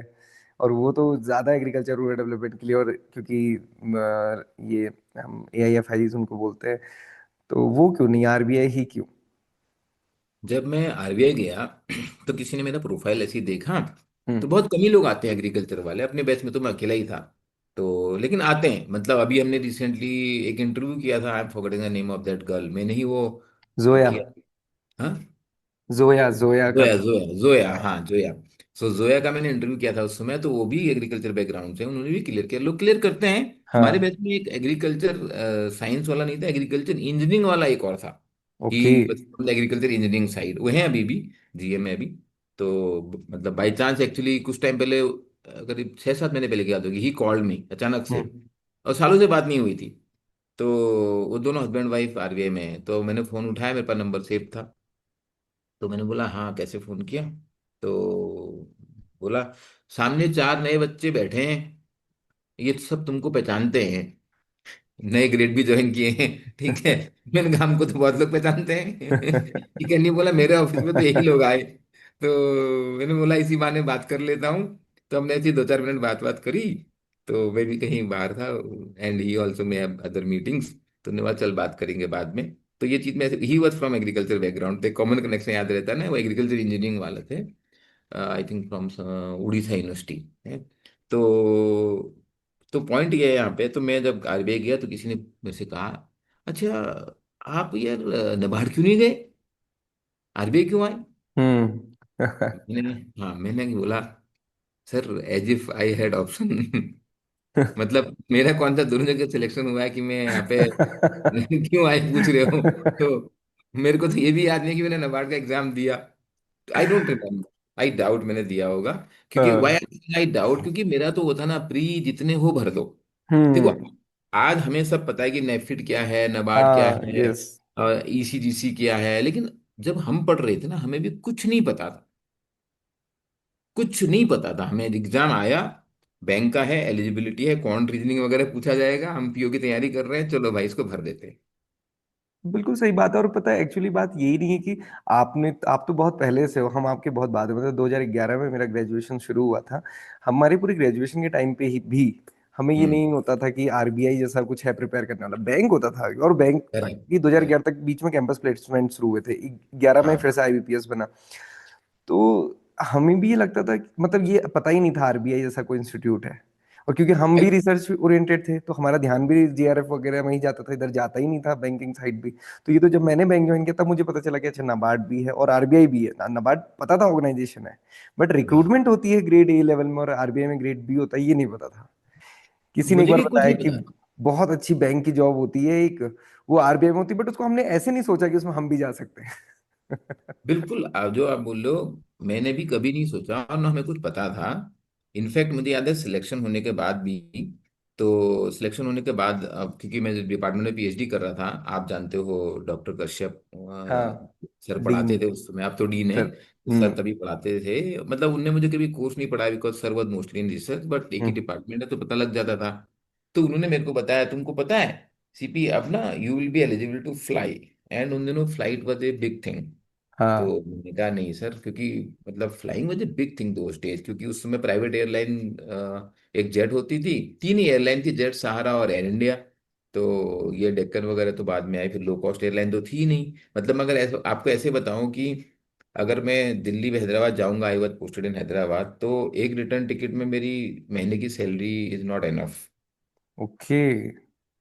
और वो तो ज्यादा एग्रीकल्चर रूरल डेवलपमेंट के लिए, और क्योंकि ये हम एआईएफआई उनको बोलते हैं, तो वो क्यों नहीं, आरबीआई ही क्यों? जब मैं आरबीआई गया तो किसी ने मेरा प्रोफाइल ऐसे ही देखा। तो हम्म। बहुत कम ही लोग आते हैं एग्रीकल्चर वाले, अपने बैच में तो मैं अकेला ही था। तो लेकिन आते हैं, मतलब अभी हमने रिसेंटली एक इंटरव्यू किया था, I am forgetting the name of that girl, मैंने ही वो जोया। किया। हाँ, जोया, जोया का। जोया जोया जोया, हाँ। हाँ जोया। सो जोया का मैंने इंटरव्यू किया था उस समय, तो वो भी एग्रीकल्चर बैकग्राउंड से, उन्होंने भी क्लियर किया। लोग क्लियर करते हैं। हमारे हाँ। बैच में एक एग्रीकल्चर साइंस वाला नहीं था, एग्रीकल्चर इंजीनियरिंग वाला एक और था। Okay. He from the agriculture engineering side, वो है अभी भी जीए में अभी। तो मतलब बाई चांस एक्चुअली कुछ टाइम पहले, करीब 6-7 महीने पहले की याद होगी, ही कॉल्ड मी अचानक से, हम्म। और सालों से बात नहीं हुई थी। तो वो दोनों हस्बैंड वाइफ आरबीआई में हैं, तो मैंने फ़ोन उठाया, मेरे पास नंबर सेव था। तो मैंने बोला हाँ कैसे फोन किया? तो बोला सामने 4 नए बच्चे बैठे हैं, ये सब तुमको पहचानते हैं, नए ग्रेड भी ज्वाइन किए हैं, ठीक है। मैंने कहा हमको तो बहुत लोग पहचानते हैं। ठीक है, नहीं बोला मेरे ऑफिस में तो यही लोग आए। तो मैंने बोला इसी बहाने बात कर लेता हूँ। तो हमने ऐसी 2-4 मिनट बात बात करी। तो मैं भी कहीं बाहर था and he also may have other meetings, तो ने बोला चल बात करेंगे बाद में। तो ये चीज में, he was from agriculture background, थे कॉमन कनेक्शन याद रहता है ना, वो एग्रीकल्चर इंजीनियरिंग वाले थे, I think from Orissa university है। तो तो पॉइंट ये है यहाँ पे, तो मैं जब आरबीआई गया तो किसी ने मेरे से कहा अच्छा आप यार नबार्ड क्यों नहीं गए, आरबीआई क्यों आए? हम्म। मैंने, हाँ मैंने बोला sir as if I had option. मतलब मेरा कौन सा दोनों जगह सिलेक्शन हुआ है कि मैं यहाँ पे क्यों आए पूछ रहे हो? तो मेरे को तो ये भी याद नहीं कि मैंने नबार्ड का एग्जाम दिया। I don't remember, I doubt मैंने दिया होगा। क्योंकि वाई हाँ। आई डाउट, क्योंकि मेरा तो वो था ना, प्री जितने हो भर दो। देखो हम्म। आज हमें सब पता है कि नेफिड क्या है, नबार्ड क्या हाँ। है, यस। ईसीजीसी क्या है, लेकिन जब हम पढ़ रहे थे ना हमें भी कुछ नहीं पता था। कुछ नहीं पता था हमें, एग्जाम आया, बैंक का है, एलिजिबिलिटी है, कौन रीजनिंग वगैरह पूछा जाएगा, हम पीओ की तैयारी कर रहे हैं, चलो भाई इसको भर देते हैं। बिल्कुल सही बात है। और पता है, एक्चुअली बात यही नहीं है कि आप तो बहुत पहले से हो, हम आपके बहुत बाद में, मतलब 2011 में मेरा ग्रेजुएशन शुरू हुआ था। हमारी पूरी ग्रेजुएशन के टाइम पे ही भी हमें ये हम्म। नहीं होता था कि आरबीआई जैसा कुछ है प्रिपेयर करने वाला, बैंक होता था। और बैंक करेक्ट। की 2011 करेक्ट। तक बीच में कैंपस प्लेसमेंट शुरू हुए थे, 11 में हाँ। फिर से आईबीपीएस बना। तो हमें भी ये लगता था मतलब ये पता ही नहीं था आरबीआई जैसा कोई इंस्टीट्यूट है। और क्योंकि हम भी रिसर्च ओरिएंटेड थे तो हमारा ध्यान भी जीआरएफ वगैरह में ही जाता था, इधर जाता ही नहीं था बैंकिंग साइड भी। तो ये तो जब मैंने बैंक ज्वाइन किया तब मुझे पता चला कि अच्छा नाबार्ड भी है और आरबीआई भी है। नाबार्ड पता था ऑर्गेनाइजेशन है, बट रिक्रूटमेंट होती है ग्रेड ए लेवल में और आरबीआई में ग्रेड बी होता है, ये नहीं पता था। किसी ने एक मुझे बार भी कुछ बताया नहीं कि पता। बहुत अच्छी बैंक की जॉब होती है एक, वो आरबीआई में होती है, बट उसको हमने ऐसे नहीं सोचा कि उसमें हम भी जा सकते हैं। बिल्कुल, आप जो आप बोल रहे हो मैंने भी कभी नहीं सोचा और ना हमें कुछ पता था। इनफैक्ट मुझे याद है सिलेक्शन होने के बाद भी, तो सिलेक्शन होने के बाद अब क्योंकि मैं डिपार्टमेंट में पीएचडी कर रहा था, आप जानते हो डॉक्टर कश्यप हाँ, सर डीन पढ़ाते थे उस समय, आप तो डीन है। सर। तो सर हम्म। तभी पढ़ाते थे, मतलब उनने मुझे कभी कोर्स नहीं पढ़ाया because sir was mostly in research, but एक ही हम्म। डिपार्टमेंट है तो पता लग जाता था। तो उन्होंने मेरे को बताया तुमको पता है सीपी अब ना you will be eligible to fly, and उन दिनों flight was a big thing. तो हाँ। मैंने कहा नहीं सर, क्योंकि मतलब flying was a big thing those days, क्योंकि उस समय प्राइवेट एयरलाइन एक जेट होती थी, तीन ही एयरलाइन थी, जेट सहारा और एयर इंडिया। तो ये डेक्कन वगैरह तो बाद में आई, फिर लो कॉस्ट एयरलाइन तो थी नहीं। मतलब मगर ऐसे आपको ऐसे बताऊं कि अगर मैं दिल्ली व हैदराबाद जाऊंगा, I was posted in Hyderabad, तो एक रिटर्न टिकट में मेरी महीने की salary is not enough. Okay.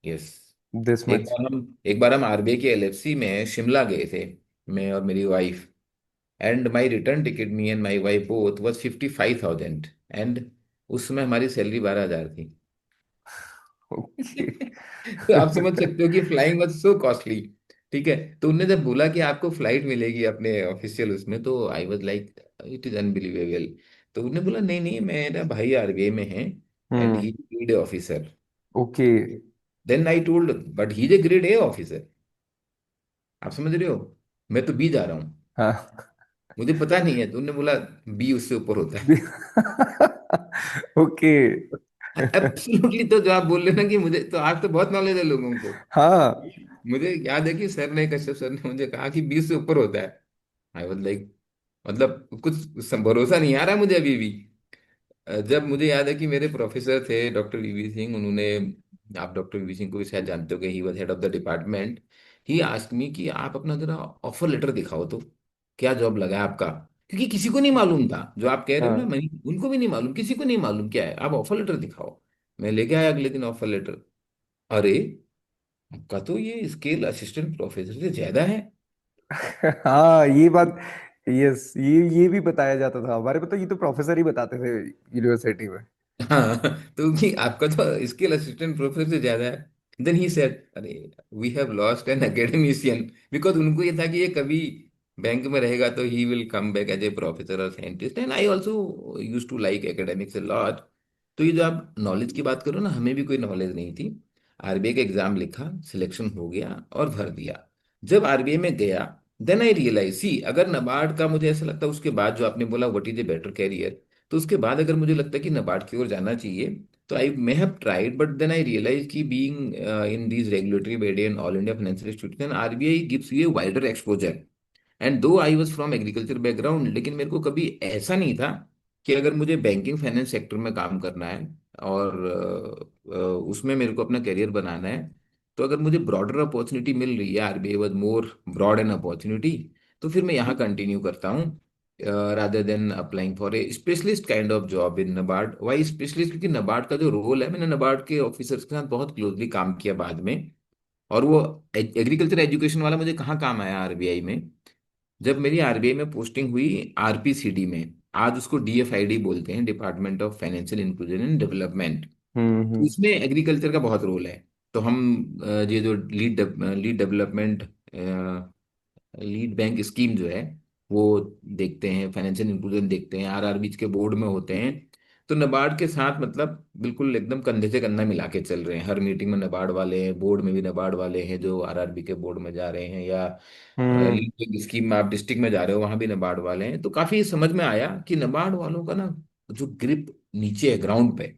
Yes. This एक मच। बार हम एक बार हम आरबीआई के एलएफसी में शिमला गए थे, मैं और मेरी wife, and my return ticket me and my wife both was 55,000, and उस समय हमारी सैलरी 12,000 थी। ओके। तो आप समझ सकते हो कि फ्लाइंग वॉज सो कॉस्टली। ठीक है, तो उनने जब बोला कि आपको फ्लाइट मिलेगी अपने ऑफिशियल उसमें, तो आई was like it is unbelievable. तो उन्होंने बोला नहीं नहीं, मेरा भाई आरबीआई में है and hmm. He grade A officer. Okay. Then I told but he is a grade A officer. आप समझ रहे हो, मैं तो बी जा रहा हूँ, हाँ। मुझे पता नहीं है। तो उन्होंने बोला बी उससे ऊपर होता है। ओके। एब्सोल्युटली, तो जो आप बोल रहे हैं ना कि मुझे तो आज तो बहुत नॉलेज है लोगों को। हाँ। मुझे याद है कि सर ने, कश्यप सर ने मुझे कहा कि 20 से ऊपर होता है। आई वाज लाइक, मतलब कुछ भरोसा नहीं आ रहा मुझे अभी भी। जब मुझे याद है कि मेरे प्रोफेसर थे डॉक्टर वीवी सिंह, उन्होंने, आप डॉक्टर वीवी सिंह को भी शायद जानते हो, कि he was head of the department. He asked me कि आप अपना जरा ऑफर लेटर दिखाओ तो, क्या जॉब लगा है आपका, क्योंकि किसी को नहीं मालूम था जो आप कह रहे हो ना, हाँ। मैं उनको भी नहीं मालूम, किसी को नहीं मालूम क्या है, आप ऑफर लेटर दिखाओ। मैं लेके आया अगले दिन ऑफर लेटर। अरे, आपका तो ये स्केल असिस्टेंट प्रोफेसर से ज्यादा है। हाँ, ये बात। यस, ये भी बताया जाता था हमारे को, तो ये तो प्रोफेसर ही बताते थे यूनिवर्सिटी में। हाँ, तो कि आपका तो स्किल असिस्टेंट प्रोफेसर से ज्यादा है। देन ही सेड अरे, we have lost an academician, because उनको ये था कि ये कभी बैंक में रहेगा तो he will come back as a professor और scientist, and I also use to like academics a lot. तो ये जो आप नॉलेज की बात करो ना, हमें भी कोई नॉलेज नहीं थी। आरबीआई का एग्जाम लिखा, सिलेक्शन हो गया और भर दिया। जब आरबीआई में गया, देन आई रियलाइज, सी अगर नबार्ड का, मुझे ऐसा लगता है उसके बाद जो आपने बोला what is a better career, तो उसके बाद अगर मुझे लगता है कि नाबार्ड की ओर जाना चाहिए, तो I may have tried, but then I realise कि being in these regulatory body and all India financial institution, RBI gives you a wider exposure. And though I was from agriculture background, लेकिन मेरे को कभी ऐसा नहीं था कि अगर मुझे बैंकिंग फाइनेंस सेक्टर में काम करना है और उसमें मेरे को अपना करियर बनाना है, तो अगर मुझे ब्रॉडर अपॉर्चुनिटी मिल रही है, RBI was more broad an opportunity, तो फिर मैं यहाँ कंटिन्यू करता हूँ rather than applying for a specialist kind of job in NABARD. Why specialist, क्योंकि नबार्ड का जो रोल है, मैंने नबार्ड के ऑफिसर्स के साथ बहुत क्लोजली काम किया बाद में। और वो एग्रीकल्चर एजुकेशन वाला मुझे कहाँ काम आया आरबीआई में, जब मेरी आरबीआई में पोस्टिंग हुई आरपीसीडी में, आज उसको डीएफआईडी बोलते हैं, department of financial inclusion and development. तो हम्म। इसमें एग्रीकल्चर का बहुत रोल है। तो हम ये जो lead development lead bank scheme जो है वो देखते हैं, फाइनेंशियल इंक्लूजन देखते हैं, आरआरबी के बोर्ड में होते हैं। तो नबार्ड के साथ मतलब बिल्कुल एकदम कंधे से कंधा मिला के चल रहे हैं, हर मीटिंग में नबार्ड वाले हैं, बोर्ड में भी नबार्ड वाले हैं जो आरआरबी के बोर्ड में जा रहे हैं, या हम्म। लीड बैंक स्कीम में आप डिस्ट्रिक्ट में जा रहे हो वहां भी नबार्ड वाले हैं। तो काफी समझ में आया कि नबार्ड वालों का ना जो ग्रिप नीचे है ग्राउंड पे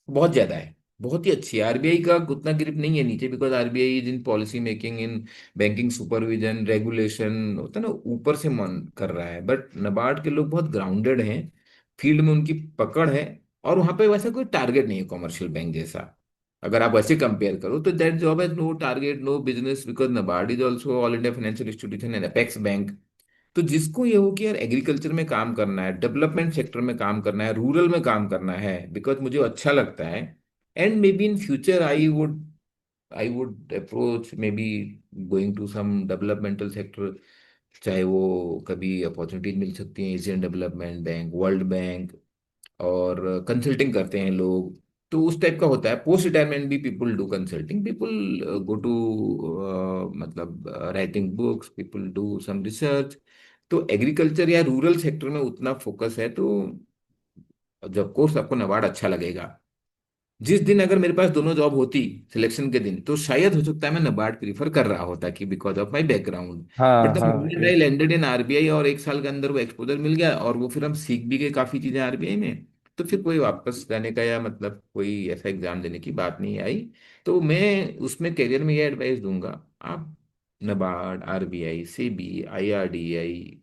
बहुत ज्यादा है, बहुत ही अच्छी है। आरबीआई का उतना ग्रिप नहीं है नीचे, because RBI is in policy making, in banking supervision regulation, होता है ना ऊपर से मन कर रहा है, बट नबार्ड के लोग बहुत ग्राउंडेड हैं, फील्ड में उनकी पकड़ है। और वहां पे वैसा कोई टारगेट नहीं है कमर्शियल बैंक जैसा। अगर आप वैसे कंपेयर करो तो that job has no target no business, because NABARD is also all India financial institution and apex bank. तो जिसको ये हो कि यार एग्रीकल्चर में काम करना है, डेवलपमेंट सेक्टर में काम करना है, रूरल में काम करना है, बिकॉज मुझे अच्छा लगता है, And maybe in future I would approach maybe going to some developmental sector, चाहे वो कभी अपॉर्चुनिटीज मिल सकती हैं Asian Development Bank, World Bank, और कंसल्टिंग करते हैं लोग। तो उस टाइप का होता है। पोस्ट रिटायरमेंट भी people do consulting, people go to मतलब writing books, people do some research. तो एग्रीकल्चर या रूरल सेक्टर में उतना फोकस है, तो जब कोर्स आपको नबार्ड अच्छा लगेगा, जिस दिन अगर मेरे पास दोनों जॉब होती सिलेक्शन के दिन, तो शायद हो सकता है मैं नबार्ड प्रीफर कर रहा होता कि बिकॉज ऑफ माय बैकग्राउंड। हाँ बट द हाँ moment I yes. Landed in RBI और एक साल के अंदर वो एक्सपोजर मिल गया, और वो फिर हम सीख भी गए काफी चीजें आरबीआई में, तो फिर कोई वापस जाने का या मतलब कोई ऐसा एग्जाम देने की बात नहीं आई। तो मैं उसमें करियर में ये एडवाइस दूंगा, आप NABARD, RBI, SEBI, IRDI,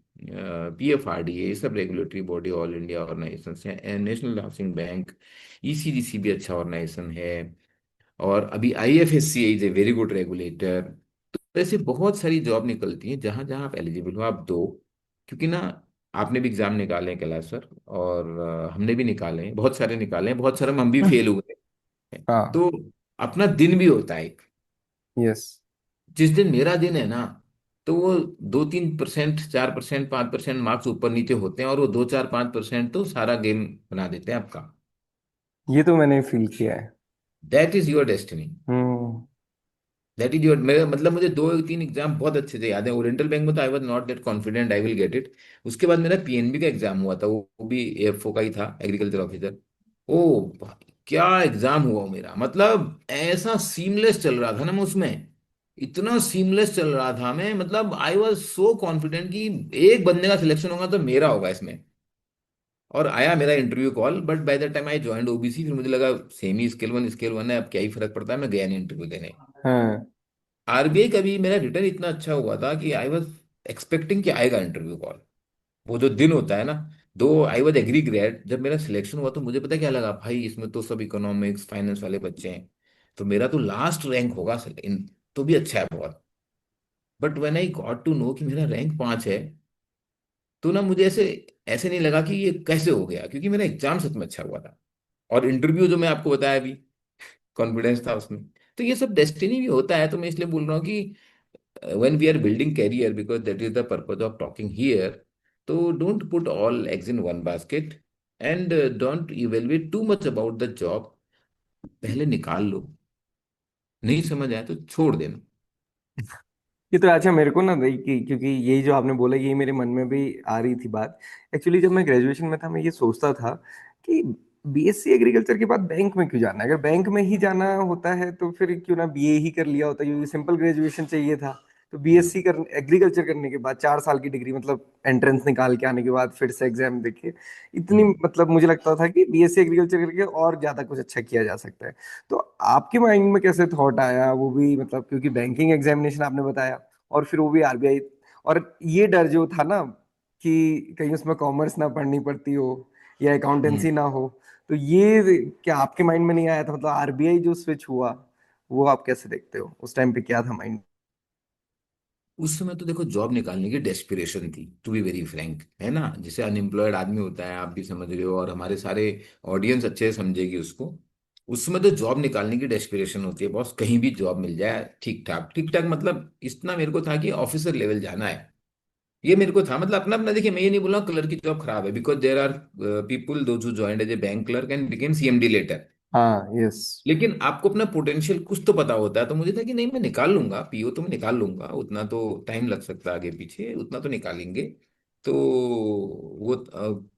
PFRDA, सब regulatory body all India organisation है, नेशनल हाउसिंग बैंक, ईसीजीसी भी अच्छा ऑर्गेनाइजेशन है, और अभी IFSC is a very good regulator. तो ऐसे बहुत सारी जॉब निकलती हैं, जहां जहां आप एलिजिबल हो आप दो। क्योंकि ना, आपने भी एग्जाम निकाले हैं कैलाश सर, और हमने भी निकाले हैं, बहुत सारे निकाले हैं, बहुत सारे में हम भी फेल हुए हैं। हाँ तो अपना दिन भी होता है एक। यस। जिस दिन मेरा दिन है ना, तो वो 2-3%, 4%, 5% मार्क्स ऊपर नीचे होते हैं, और वो 2-4-5% तो सारा गेम बना देते हैं आपका। ये तो मैंने फील किया है। That is your destiny. Hmm. That is your, मेरे मतलब मुझे 2-3 एग्जाम बहुत अच्छे से याद है। ओरिएंटल बैंक में तो I was not that confident I will get it. उसके बाद मेरा पीएनबी का एग्जाम हुआ था, वो भी एएफओ का ही था, एग्रीकल्चर ऑफिसर। ओ भाई, क्या एग्जाम हुआ वो मेरा, मतलब ऐसा सीमलेस चल रहा था ना मैं उसमें, इतना सीमलेस चल रहा था मैं, मतलब आई वाज सो कॉन्फिडेंट कि एक बंदे का सिलेक्शन होगा तो मेरा होगा इसमें। और आया मेरा interview call, but by the time I joined OBC, फिर मुझे लगा सेम ही स्केल 1 है, अब क्या ही फर्क पड़ता है, मैं गया नहीं इंटरव्यू देने। हाँ। आरबीआई का भी मेरा रिटर्न इतना अच्छा हुआ था कि आई वॉज एक्सपेक्टिंग कि आएगा इंटरव्यू कॉल। वो जो दिन होता है ना, दो आई वॉज एग्री ग्रेड, जब मेरा सिलेक्शन हुआ तो मुझे पता क्या लगा, भाई इसमें तो सब इकोनॉमिक्स फाइनेंस वाले बच्चे हैं, तो मेरा तो लास्ट रैंक होगा इन, तो भी अच्छा है बहुत। But when I got to know कि मेरा रैंक 5 है, तो ना मुझे ऐसे ऐसे नहीं लगा कि ये कैसे हो गया, क्योंकि मेरा एग्जाम सच में अच्छा हुआ था, और इंटरव्यू जो मैं आपको बताया अभी, कॉन्फिडेंस था उसमें। तो ये सब डेस्टिनी भी होता है, तो मैं इसलिए बोल रहा हूँ कि when we are building career, because that is the purpose of talking here, so don't put all eggs in one basket, and don't evaluate too much about the job। पहले निकाल लो, नहीं समझ आया तो छोड़ देना। ये तो अच्छा मेरे को ना भाई कि क्योंकि यही जो आपने बोला यही मेरे मन में भी आ रही थी बात। एक्चुअली जब मैं ग्रेजुएशन में था मैं ये सोचता था कि बीएससी एग्रीकल्चर के बाद बैंक में क्यों जाना है। अगर बैंक में ही जाना होता है तो फिर क्यों ना बीए ही कर लिया होता, क्योंकि सिंपल ग्रेजुएशन चाहिए था। तो बीएससी कर एग्रीकल्चर करने के बाद 4 साल की डिग्री, मतलब एंट्रेंस निकाल के आने के बाद फिर से एग्जाम देके इतनी, हम्म। मतलब मुझे लगता था कि बीएससी एग्रीकल्चर करके और ज्यादा कुछ अच्छा किया जा सकता है। तो आपके माइंड में कैसे थॉट आया वो भी, मतलब क्योंकि बैंकिंग एग्जामिनेशन आपने बताया और फिर वो भी आरबीआई, और ये डर जो था ना कि कहीं उसमें कॉमर्स ना पढ़नी पड़ती हो या हम्म। अकाउंटेंसी ना हो, तो ये क्या आपके माइंड में नहीं आया था? मतलब आरबीआई जो स्विच हुआ वो आप कैसे देखते हो, उस टाइम पे क्या था माइंड? उस समय तो देखो जॉब निकालने की डेस्पिरेशन थी, टू बी वेरी फ्रैंक, है ना, जैसे अनएम्प्लॉयड आदमी होता है, आप भी समझ रहे हो, और हमारे सारे ऑडियंस अच्छे से समझेगी उसको। उस समय तो जॉब निकालने की डेस्पिरेशन होती है बॉस, कहीं भी जॉब मिल जाए, ठीक ठाक ठीक ठाक, मतलब इतना मेरे को था कि ऑफिसर लेवल जाना है। ये मेरे को था, मतलब अपना अपना, देखिए मैं ये नहीं बोल रहा हूँ क्लर्क की जॉब खराब है, because there are people those who joined as a bank clerk and became CMD later. हाँ यस। लेकिन आपको अपना पोटेंशियल कुछ तो पता होता है, तो मुझे था कि नहीं मैं निकाल लूंगा, पीओ तो मैं निकाल लूंगा, उतना तो टाइम लग सकता है आगे पीछे, उतना तो निकालेंगे। तो वो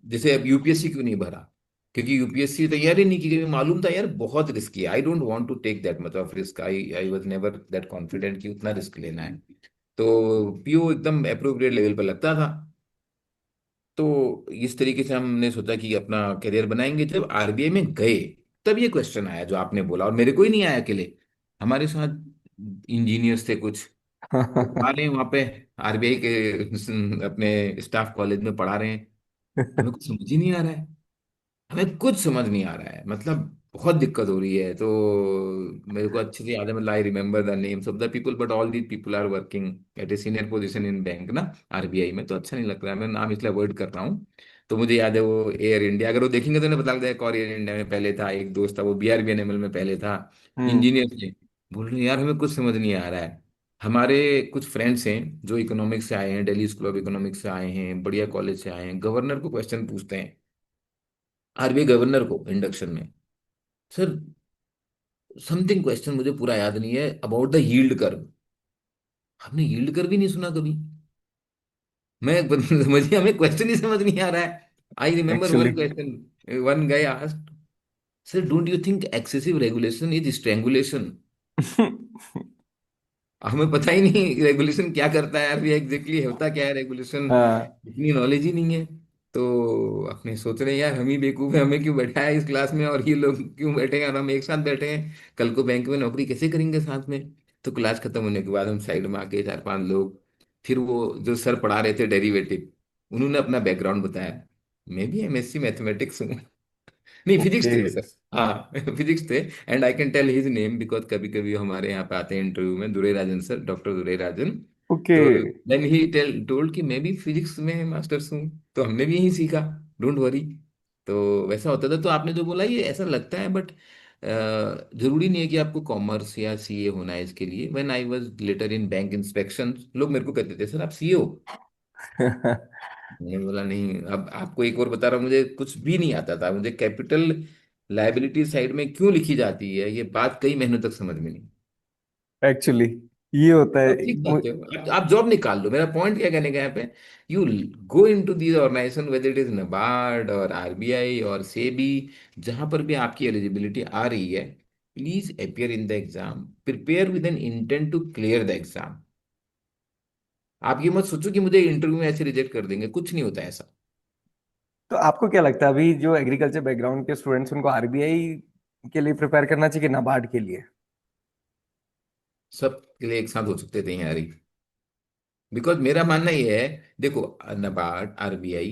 जैसे अब यूपीएससी क्यों नहीं भरा, क्योंकि यूपीएससी तैयारी नहीं की, क्योंकि मालूम था यार बहुत रिस्की है, I don't want to take that much of risk, I was never that confident कि उतना रिस्क लेना है। तो पीओ एकदम अप्रोप्रिएट लेवल पर लगता था। तो इस तरीके से हमने सोचा कि अपना करियर बनाएंगे। जब आरबीआई में गए, तब ये क्वेश्चन आया जो आपने बोला, और मेरे को ही नहीं आया अकेले, हमारे साथ इंजीनियर्स थे कुछ, वो पढ़ा रहे हैं वहाँ पे आरबीआई के अपने स्टाफ कॉलेज में पढ़ा रहे हैं। हमें कुछ समझ ही नहीं आ रहा है, हमें कुछ समझ नहीं आ रहा है, मतलब बहुत दिक्कत हो रही है। तो मेरे को अच्छे से याद है, मतलब I remember the names of the people, but all these people are working at a senior position in bank ना, आरबीआई में, तो अच्छा नहीं लग रहा है, मैं नाम इसलिए अवॉइड कर रहा हूँ। तो मुझे याद है वो एयर इंडिया, अगर वो देखेंगे तो उन्हें पता लगता है, एक और एयर इंडिया में पहले था, एक दोस्त था वो BRBNML में पहले था, हम्म। इंजीनियर थे। बोल रहे यार हमें कुछ समझ नहीं आ रहा है। हमारे कुछ फ्रेंड्स हैं जो इकोनॉमिक्स से आए हैं, दिल्ली स्कूल ऑफ इकोनॉमिक्स से आए हैं, बढ़िया कॉलेज से आए हैं, गवर्नर को क्वेश्चन पूछते हैं, RBI गवर्नर को इंडक्शन में, सर समथिंग क्वेश्चन मुझे पूरा याद नहीं है अबाउट द यील्ड कर्व। हमने यील्ड कर्व भी नहीं सुना कभी। मैं समझिए हमें क्वेश्चन ही समझ नहीं आ रहा है। I remember one actually. Question, one guy asked, sir don't you think excessive regulation is strangulation. हमें पता ही नहीं रेगुलेशन क्या करता है यार, ये एग्जैक्टली होता क्या है रेगुलेशन, हाँ। इतनी नॉलेज ही नहीं है। तो अपने सोच रहे हैं यार हम ही बेवकूफ है, हमें क्यों बैठाया इस क्लास में और ये लोग क्यों बैठे हैं और हम एक साथ बैठे हैं, कल को बैंक में नौकरी कैसे करेंगे साथ में। तो क्लास खत्म होने के बाद हम साइड में आके 4 5 लोग, फिर वो जो सर पढ़ा रहे थे डेरिवेटिव, उन्होंने अपना बैकग्राउंड बताया। मैं भी MSc मैथमेटिक्स हूँ। नहीं फिजिक्स ओके। थे सर, हाँ फिजिक्स थे। And I can tell his name because कभी कभी हमारे यहाँ पे आते हैं इंटरव्यू में, Dure Rajan sir, doctor Dure Rajan. Okay. तो देन ही टेल टोल्ड कि मैं भी फिजिक्स में मास्टर्स हूँ, तो हमने भी यही सीखा, डोंट वरी। तो वैसा होता था। तो आपने जो बोला ये ऐसा लगता है, बट जरूरी नहीं है कि आपको कॉमर्स या CA होना है इसके लिए। When I was later in bank inspection, लोग मेरे को कहते थे सर आप CA हो। मैंने बोला नहीं, अब आपको एक और बता रहा हूँ, मुझे कुछ भी नहीं आता था, मुझे कैपिटल लायबिलिटी साइड में क्यों लिखी जाती है ये बात कई महीनों तक समझ में नहीं। एक्चुअली ये होता है। आप सीख सकते हो, आप जॉब निकाल लो। मेरा पॉइंट क्या कहने का है यहाँ पे, you go in to these organization whether it is NABARD और RBI और सेबी, जहां पर भी आपकी एलिजिबिलिटी आ रही है, please appear in the exam, prepare with an intent to clear the exam. आप ये मत सोचो कि मुझे इंटरव्यू में ऐसे रिजेक्ट कर देंगे, कुछ नहीं होता ऐसा। तो आपको क्या लगता है अभी जो एग्रीकल्चर बैकग्राउंड के स्टूडेंट्स उनको आरबीआई के लिए प्रिपेयर करना चाहिए कि नाबार्ड के लिए? सब के लिए एक साथ हो सकते थे यार, बिकॉज मेरा मानना ये है, देखो NABARD RBI,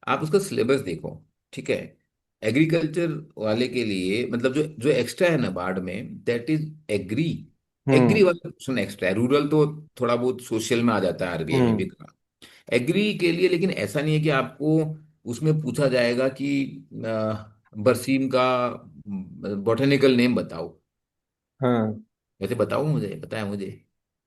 आप उसका सिलेबस देखो, ठीक है। एग्रीकल्चर वाले के लिए मतलब जो जो एक्स्ट्रा है NABARD में, दैट इज एग्री। एग्री हम्म। वाला ऑप्शन एक्स्ट्रा है, रूरल तो थोड़ा बहुत सोशल में आ जाता है RBI में हम्म। भी। एग्री के लिए लेकिन ऐसा नहीं है कि आपको उसमें पूछा जाएगा कि बरसीम का बॉटेनिकल नेम बताओ। हाँ। वैसे बताओ, मुझे पता है मुझे,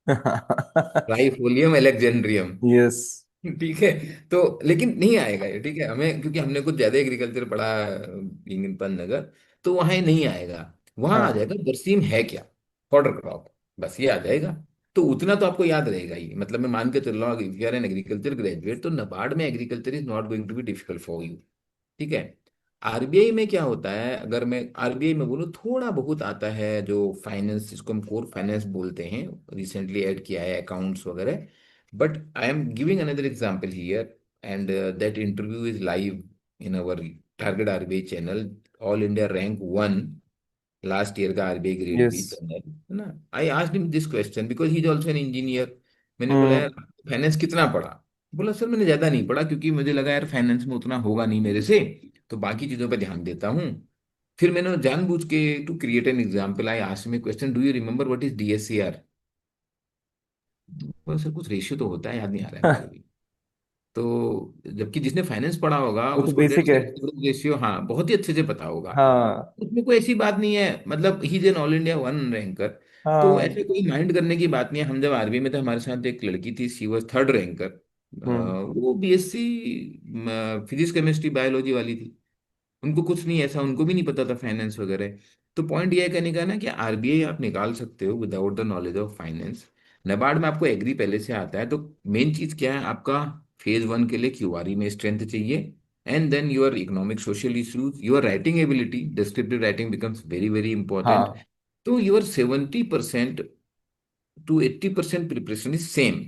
ट्राइफोलियम एलेक्जेंड्रियम। यस। ठीक है। तो लेकिन नहीं आएगा ये, ठीक है, हमें क्योंकि हमने कुछ ज्यादा एग्रीकल्चर पढ़ा नगर, तो वहां ये नहीं आएगा। वहां आ हाँ। जाएगा बरसीम है क्या, फॉडर क्रॉप, बस ये आ जाएगा। तो उतना तो आपको याद रहेगा ही, मतलब मैं मान के चल रहा हूँ, if you are an agriculture graduate तो NABARD में agriculture is not going to be difficult for you, ठीक है। RBI में क्या होता है, अगर मैं RBI में बोलूँ, थोड़ा बहुत आता है जो फाइनेंस, जिसको हम कोर फाइनेंस बोलते हैं, रिसेंटली ऐड किया है अकाउंट्स वगैरह। But I am giving another example here, and that interview is live in our target RBI channel, all India rank 1, last year का RBI grade yes. B panel है ना। I asked him this question because he is also an engineer. मैंने बोला यार हम्म। Finance कितना पढ़ा। बोला sir मैंने ज्यादा नहीं पढ़ा, क्योंकि मुझे लगा यार फाइनेंस में उतना होगा नहीं मेरे से, तो बाकी चीजों पे ध्यान देता हूँ। फिर मैंने जानबूझ के, to create an example, I asked me question, do you remember what is DSCR। बोला सर कुछ रेशियो तो होता है, याद नहीं आ रहा है मुझे भी। तो जबकि जिसने फाइनेंस पढ़ा होगा वो तो उसको डेट बेसिक है। सर्विस रेशियो, हाँ, बहुत ही अच्छे से पता होगा। हाँ। उसमें कोई ऐसी बात नहीं है, मतलब he is an all India 1 ranker. तो हाँ। ऐसे कोई माइंड करने की बात नहीं है। हम जब RBI में थे, हमारे साथ एक लड़की थी, सी वॉज 3rd रैंकर। हम्म। वो BSc फिजिक्स केमिस्ट्री बायोलॉजी वाली थी। उनको कुछ नहीं ऐसा, उनको भी नहीं पता था फाइनेंस वगैरह। तो पॉइंट ये है कहने का ना कि RBI आप निकाल सकते हो without the knowledge of finance. NABARD में आपको एग्री पहले से आता है, तो मेन चीज क्या है आपका, फेज 1 के लिए QRE में स्ट्रेंथ चाहिए, and then your economic social issues, your writing ability, descriptive writing becomes very very important. हाँ। तो your 70% to 80% preparation is same.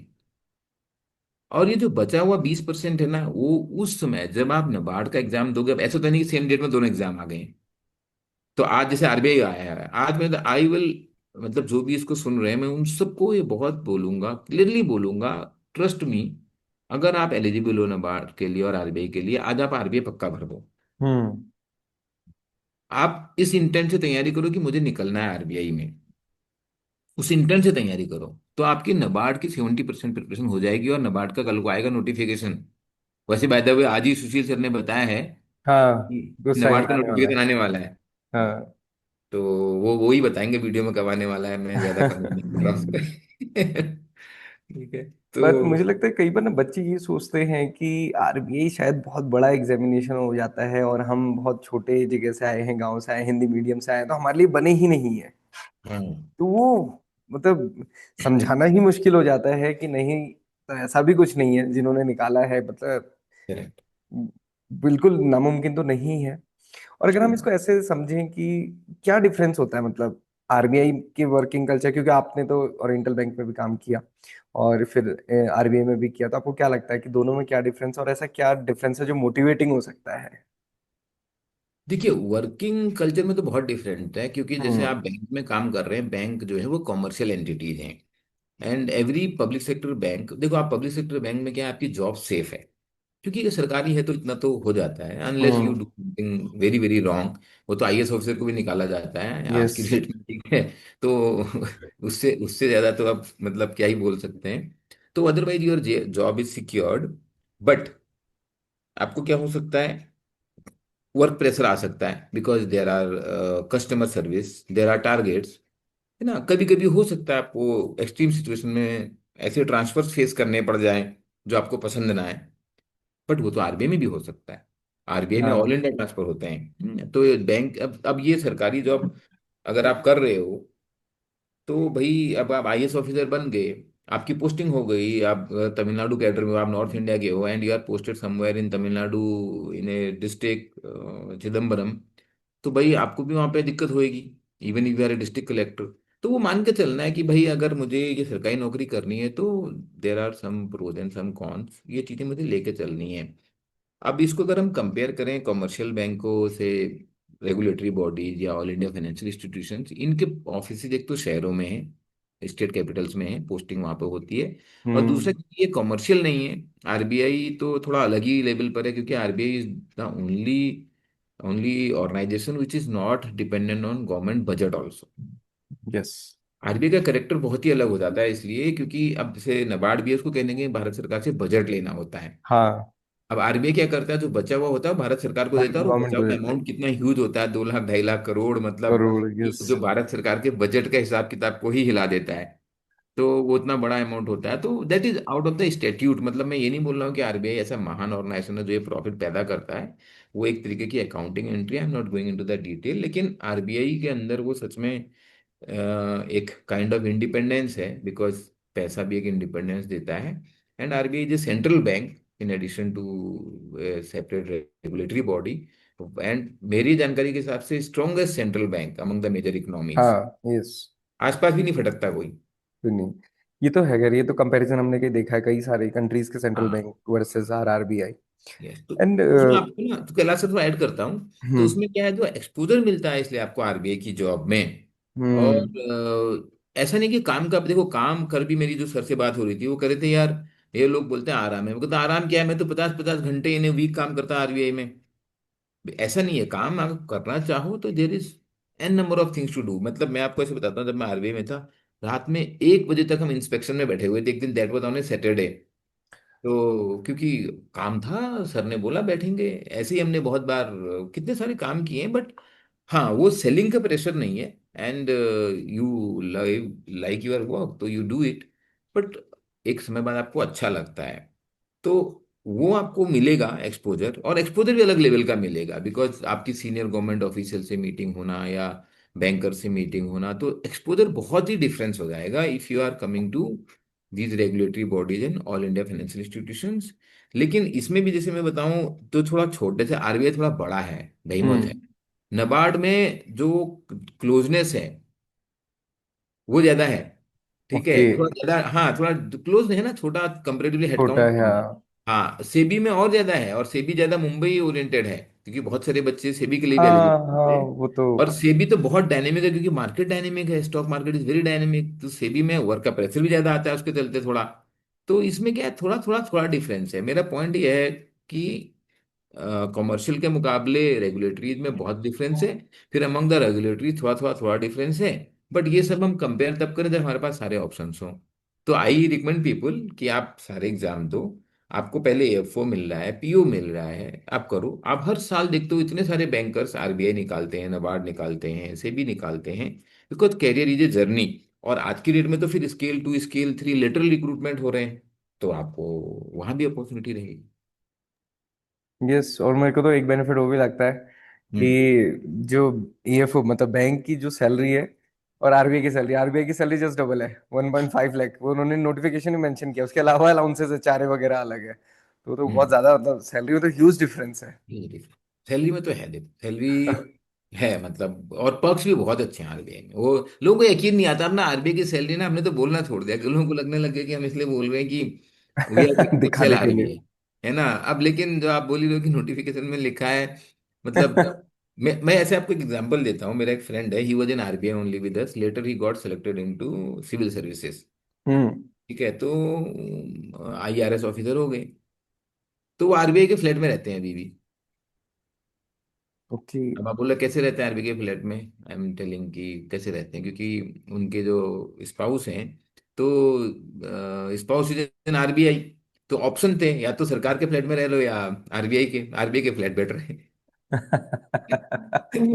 और ये जो बचा हुआ 20% है ना, वो उस समय जब आप NABARD का एग्जाम दोगे, अब ऐसा तो नहीं कि सेम डेट में दोनों एग्जाम आ गए हैं। तो आज जैसे RBI आया है, आज मैं आई विल, मतलब जो भी इसको सुन रहे हैं, मैं उन सबको ये बहुत बोलूंगा, क्लियरली बोलूंगा, ट्रस्ट मी, अगर आप एलिजिबल हो NABARD के लिए और RBI के लिए, आज आप RBI पक्का भर दो। हम्म। आप इस इंटेंट से तैयारी करो कि मुझे निकलना है RBI में, उस इंटेंट से तैयारी करो, तो आपकी NABARD की 70% प्रिपरेशन हो जाएगी, और NABARD का कल को आएगा नोटिफिकेशन, वैसे बाय द वे आज ही सुशील सर ने बताया है हाँ, कि गुस्सा नबार्ड का आने वाला नोटिफिकेशन है। आने वाला है। हाँ। तो वो ही बताएंगे वीडियो में कब आने वाला है, मैं ज्यादा कमेंट नहीं कर रहा उस पर। ठीक है पर तो। मुझे लगता है कई बार ना बच्चे ये सोचते हैं कि आरबीआई शायद बहुत बड़ा एग्जामिनेशन हो जाता है, और हम बहुत छोटे जगह से आए हैं, गांव से आए हैं, हिंदी मीडियम से आए हैं, तो हमारे लिए बने ही नहीं है। हाँ। तो वो मतलब समझाना ही मुश्किल हो जाता है कि नहीं, तो ऐसा भी कुछ नहीं है जिन्होंने निकाला है, मतलब करेक्ट। बिल्कुल नामुमकिन तो नहीं है। और अगर हम इसको ऐसे समझें कि क्या डिफरेंस होता है, मतलब आरबीआई के वर्किंग कल्चर, क्योंकि आपने तो ओरिएंटल बैंक में भी काम किया और फिर आरबीआई में भी किया, तो आपको क्या लगता है कि दोनों में क्या डिफरेंस, और ऐसा क्या डिफरेंस है जो मोटिवेटिंग हो सकता है? देखिए वर्किंग कल्चर में तो बहुत डिफरेंट है, क्योंकि जैसे हम्म। आप बैंक में काम कर रहे हैं, बैंक जो है वो कॉमर्शियल एंटिटीज हैं। And every public sector bank, देखो आप पब्लिक सेक्टर बैंक में क्या है, आपकी जॉब सेफ है, क्योंकि ये सरकारी है तो इतना तो हो जाता है, unless you hmm. Do something very very wrong. वो तो आईएएस ऑफिसर को भी निकाला जाता है आज यस। की डेट में, ठीक है। तो उससे उससे ज्यादा तो अब मतलब क्या ही बोल सकते हैं। तो otherwise your job is secured, but आपको क्या हो सकता है, वर्क प्रेशर आ सकता है, because there are customer service, there are targets, है ना। कभी कभी हो सकता है आपको एक्सट्रीम सिचुएशन में ऐसे ट्रांसफर फेस करने पड़ जाए जो आपको पसंद ना आए, बट वो तो आरबीआई में भी हो सकता है। आरबीआई में ऑल हाँ। इंडिया ट्रांसफर होते हैं। तो ये बैंक, अब ये सरकारी जॉब अगर आप कर रहे हो, तो भाई अब आप आईएएस ऑफिसर बन गए, आपकी पोस्टिंग हो गई, आप तमिलनाडु कैडर में हो, आप नॉर्थ इंडिया के हो, and you are posted somewhere in Tamil Nadu, in a district Chidambaram, तो भाई आपको भी वहां पे दिक्कत होएगी, even if you are a district collector. तो वो मान के चलना है कि भाई अगर मुझे ये सरकारी नौकरी करनी है तो there are some pros and some cons, ये चीजें मुझे लेके चलनी है। अब इसको अगर हम कंपेयर करें कमर्शियल बैंकों से, रेगुलेटरी बॉडीज या ऑल इंडिया फाइनेंशियल इंस्टीट्यूशंस, इनके ऑफिस एक तो शहरों में है, स्टेट कैपिटल्स में है, पोस्टिंग वहां पे होती है। और दूसरा हम्म। कि ये कमर्शियल नहीं है। आरबीआई तो थोड़ा अलग ही लेवल पर है, क्योंकि RBI is the only only organization which is not dependent on government budget also. Yes. RBI का करेक्टर बहुत ही अलग हो जाता है, इसलिए क्योंकि अब जैसे नबार्ड भी है, उसको कहने के भारत सरकार से बजट लेना होता है। हाँ, अब आरबीआई क्या करता है, जो बचा हुआ होता है वो भारत सरकार को देता है, और वो गवर्नमेंट बचा को हुआ देता है। अमाउंट कितना ह्यूज होता है, 2 लाख 2.5 लाख करोड़, मतलब करोड़, यस। जो भारत सरकार के बजट का हिसाब किताब को ही हिला देता है। तो वो उतना बड़ा अमाउंट होता है, तो that is out of the statute. मतलब मैं ये नहीं बोल रहा हूँ कि आरबीआई ऐसा महान ऑर्गेनाइजेशन है जो ये प्रॉफिट पैदा करता है। वो एक तरीके की accounting entry, I am not going into the detail, लेकिन आरबीआई के अंदर वो सच में एक काइंड ऑफ इंडिपेंडेंस है, बिकॉज पैसा भी एक इंडिपेंडेंस देता है। And RBI is a central bank in addition to separate regulatory body, and मेरी जानकारी के हिसाब से strongest central bank among the major economies. हाँ। यस। आसपास भी नहीं फटकता कोई। तो नहीं, ये तो है खैर, ये तो कंपैरिजन हमने कहीं देखा है कई सारे कंट्रीज के सेंट्रल हाँ। Bank versus R RBI. Yes तो एंड उसमें आपको ना, तो कैलाश सर ऐड करता हूँ, तो हम्म। उसमें क्या है, जो एक्सपोजर मिलता है इसलिए आपको आरबीआई की जॉब में। और हम्म। ऐसा नहीं कि काम का, देखो काम कर भी, मेरी जो सर से बात हो रही थी वो कह रहे थे यार, ये लोग बोलते हैं आराम है, मैं कहता आराम क्या है, मैं तो 50-50 घंटे इन वीक काम करता आरबीआई में। ऐसा नहीं है, काम अगर करना चाहो तो there is an number of things to do. मतलब मैं आपको ऐसे बताता हूँ, जब मैं आरबीआई में था, रात में 1 बजे तक हम इंस्पेक्शन में बैठे हुए थे, एक दिन that was on A Saturday. तो क्योंकि काम था, सर ने बोला बैठेंगे, ऐसे ही हमने बहुत बार कितने सारे काम किए हैं, बट हाँ वो सेलिंग का प्रेशर नहीं है। And you like your work तो यू डू इट, बट एक समय बाद आपको अच्छा लगता है, तो वो आपको मिलेगा एक्सपोजर, और एक्सपोजर भी अलग लेवल का मिलेगा, बिकॉज आपकी सीनियर गवर्नमेंट ऑफिशियल से मीटिंग होना या बैंकर से मीटिंग होना, तो एक्सपोजर बहुत ही डिफरेंस हो जाएगा if you are coming to these regulatory bodies and all India financial institutions. लेकिन इसमें भी जैसे मैं बताऊं तो थोड़ा छोटे से, आरबीआई थोड़ा बड़ा है, बेहीमोथ है। हम्म। नबार्ड में जो क्लोजनेस है वो ज्यादा है, ठीक है, ओके। थोड़ा ज्यादा, हाँ थोड़ा क्लोज है ना, छोटा कंपेरेटिवली छोटा हेडकाउंट है, कम है। हाँ। हाँ सेबी में और ज्यादा है, और सेबी ज्यादा मुंबई ओरिएंटेड है, क्योंकि बहुत सारे बच्चे सेबी के लिए भी हाँ एलिजिबल हाँ, होते हैं। वो तो। और सेबी तो बहुत डायनेमिक है, क्योंकि मार्केट डायनेमिक है, stock market is very dynamic, तो सेबी में वर्क का प्रेशर भी ज्यादा आता है उसके चलते थोड़ा। तो इसमें क्या है, थोड़ा थोड़ा थोड़ा डिफरेंस है। मेरा पॉइंट ये है कि कॉमर्शियल के मुकाबले रेगुलेटरीज में बहुत डिफरेंस है, फिर अमंग द रेगुलेटरी थोड़ा थोड़ा थोड़ा डिफरेंस है। बट ये सब हम कंपेयर तब करें जब हमारे पास सारे ऑप्शंस हों। तो आई रिकमेंड पीपल कि आप सारे एग्जाम दो, आपको पहले एफओ मिल रहा है, पीओ मिल रहा है, आप करो। आप हर साल देखते हो इतने सारे बैंकर्स आरबीआई निकालते हैं, नाबार्ड निकालते हैं, सेबी निकालते हैं, because career is a journey. और आज की डेट में तो फिर स्केल 2 स्केल 3 लेटरल रिक्रूटमेंट हो रहे हैं, तो आपको वहां भी अपॉर्चुनिटी रहेगी। यस, और मेरे को तो एक बेनिफिट वो भी लगता है हम्म। कि जो ईएफओ मतलब बैंक की जो सैलरी है और आरबीआई की सैलरी जस्ट डबल है, 1.5 लाख। वो उन्होंने नोटिफिकेशन में मेंशन किया, उसके अलावा अलाउंसेस है, चारे वगैरह अलग है। तो बहुत हम्म। ज्यादा मतलब सैलरी में तो ह्यूज डिफरेंस है। ये देखो, सैलरी में तो है, देखो सैलरी है मतलब, और पर्क्स भी बहुत अच्छे हैं आरबीआई में। वो लोगों को यकीन नहीं आता अपना आरबीआई की सैलरी ना, हमने तो बोलना छोड़ दिया कि लोगों को लगने लगे कि हम इसलिए बोल रहे हैं कि वी आर गुड सेल दिखाने के लिए। आरबीआई, है ना। अब लेकिन जो आप बोल ही रहे हो कि नोटिफिकेशन में लिखा है, मतलब मैं ऐसे आपको एक एग्जांपल देता हूँ। मेरा एक फ्रेंड है, he was in RBI only with us, later he got selected into civil services. हम्म। ठीक है, तो आईआरएस ऑफिसर हो गए। तो वो आरबीआई के फ्लैट में रहते हैं अभी भी। ओके। अब आप बोला कैसे रहते हैं आरबी के फ्लैट में, आई एम टेलिंग कि कैसे रहते हैं, क्योंकि उनके जो स्पाउस हैं, तो स्पाउस इज इन आरबीआई। तो ऑप्शन थे, या तो सरकार के फ्लैट में रह लो या आरबीआई के फ्लैट बेटर है। तो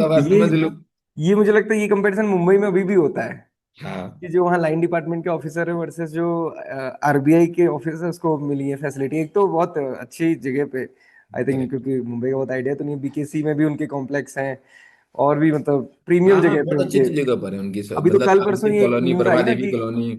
अब आप ये समझ लो। ये मुझे लगता है ये कंपैरिजन मुंबई में अभी भी होता है हाँ, कि जो वहाँ लाइन डिपार्टमेंट के ऑफिसर है वर्सेस जो आरबीआई के ऑफिसर्स को मिली है फैसिलिटी। एक तो बहुत अच्छी जगह पे, आई थिंक, करेक्ट। क्योंकि मुंबई का बहुत आइडिया तो नहीं, बीकेसी में भी उनके कॉम्प्लेक्स हैं और भी मतलब प्रीमियम हाँ हाँ, जगह पे बहुत अच्छी उनके। अच्छी जगह पर है उनकी सब, अभी तो मतलब कल परसों चांदनी ही एक कॉलोनी, न्यूज प्रभा आई ना देवी कि कॉलोनी।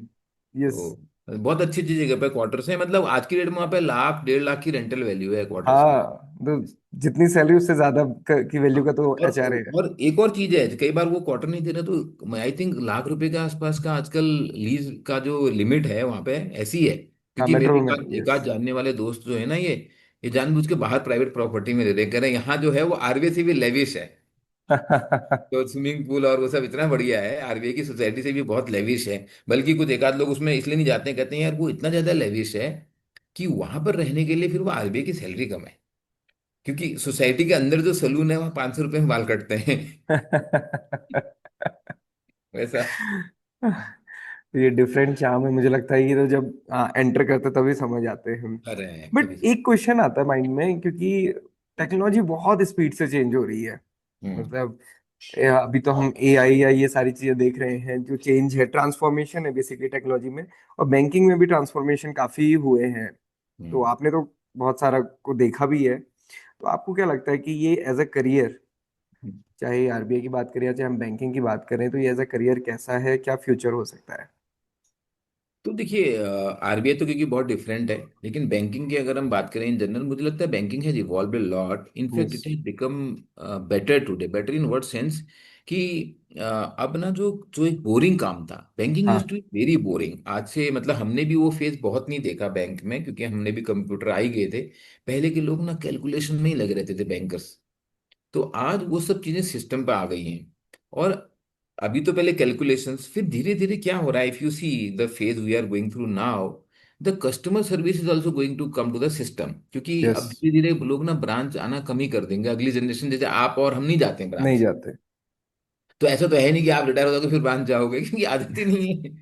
यस। तो बहुत अच्छी अच्छी जगह पे क्वार्टर्स है, मतलब आज की डेट में वहाँ पे लाख 1.5 लाख की रेंटल वैल्यू है क्वार्टर्स की। हाँ, तो जितनी सैलरी उससे ज्यादा की वैल्यू का तो और एचआरए है। और एक और चीज है, कई बार वो क्वार्टर नहीं दे रहे, तो आई थिंक लाख रुपए के आसपास का आजकल लीज का जो लिमिट है वहां पे ऐसी है। हाँ, क्योंकि मेरे मेट्रो में एक यस। आध जानने वाले दोस्त जो है ना, ये जानबूझ के बाहर प्राइवेट प्रॉपर्टी में दे रहे, कह रहे हैं यहाँ जो है वो आरबीआई से भी लेविश है। तो स्विमिंग पूल और वो सब इतना बढ़िया है, आरबीआई की सोसाइटी से भी बहुत लेविश है। बल्कि कुछ एक आध लोग उसमें इसलिए नहीं जाते हैं, कहते हैं यार वो इतना ज्यादा लेविश है कि वहां पर रहने के लिए फिर वो आरबीआई की सैलरी कम है, क्योंकि सोसाइटी के अंदर जो सलून है वहाँ 500 रुपये में बाल कटते हैं। वैसा। ये डिफरेंट चार्म है, मुझे लगता है ये तो जब एंटर करते तभी समझ आते हैं। कर रहे हैं तभी बट से। एक क्वेश्चन आता है माइंड में, क्योंकि टेक्नोलॉजी बहुत स्पीड से चेंज हो रही है। हम्म। मतलब अभी तो हम एआई या ये सारी चीजें देख रहे हैं, जो चेंज है, ट्रांसफॉर्मेशन है बेसिकली टेक्नोलॉजी में। और बैंकिंग में भी ट्रांसफॉर्मेशन काफी हुए हैं। तो हम्म। आपने तो बहुत सारा को देखा भी है। तो आपको क्या लगता है कि ये एज अ करियर, चाहे आरबीआई की बात करें या चाहे हम बैंकिंग की बात करें, तो ये एज अ करियर कैसा है, क्या फ्यूचर हो सकता है? तो देखिए, आरबीआई तो क्योंकि बहुत डिफरेंट है, लेकिन बैंकिंग की अगर हम बात करें इन जनरल, मुझे लगता है banking has evolved a lot, in fact yes. It has become better today. Better in what sense कि अब ना जो जो एक बोरिंग काम था, बैंकिंग यूज्ड हाँ। To be very boring. आज से मतलब हमने भी वो फेज बहुत नहीं देखा बैंक में, क्योंकि हमने भी कंप्यूटर आ ही गए थे। पहले के लोग ना कैलकुलेशन में ही लगे रहते थे बैंकर्स। तो आज वो सब चीजें सिस्टम पे आ गई हैं। और अभी तो पहले कैलकुलेशंस, फिर धीरे धीरे क्या हो रहा है, if you see the phase we are going through now, the customer service is also going to come to the system, क्योंकि यस। अब धीरे धीरे लोग ना ब्रांच आना कम ही कर देंगे। अगली जनरेशन जैसे आप और हम नहीं जाते हैं नहीं ब्रांच। जाते। तो ऐसा तो है नहीं कि आप रिटायर हो जाओगे फिर ब्रांच जाओगे, क्योंकि आदत ही नहीं है।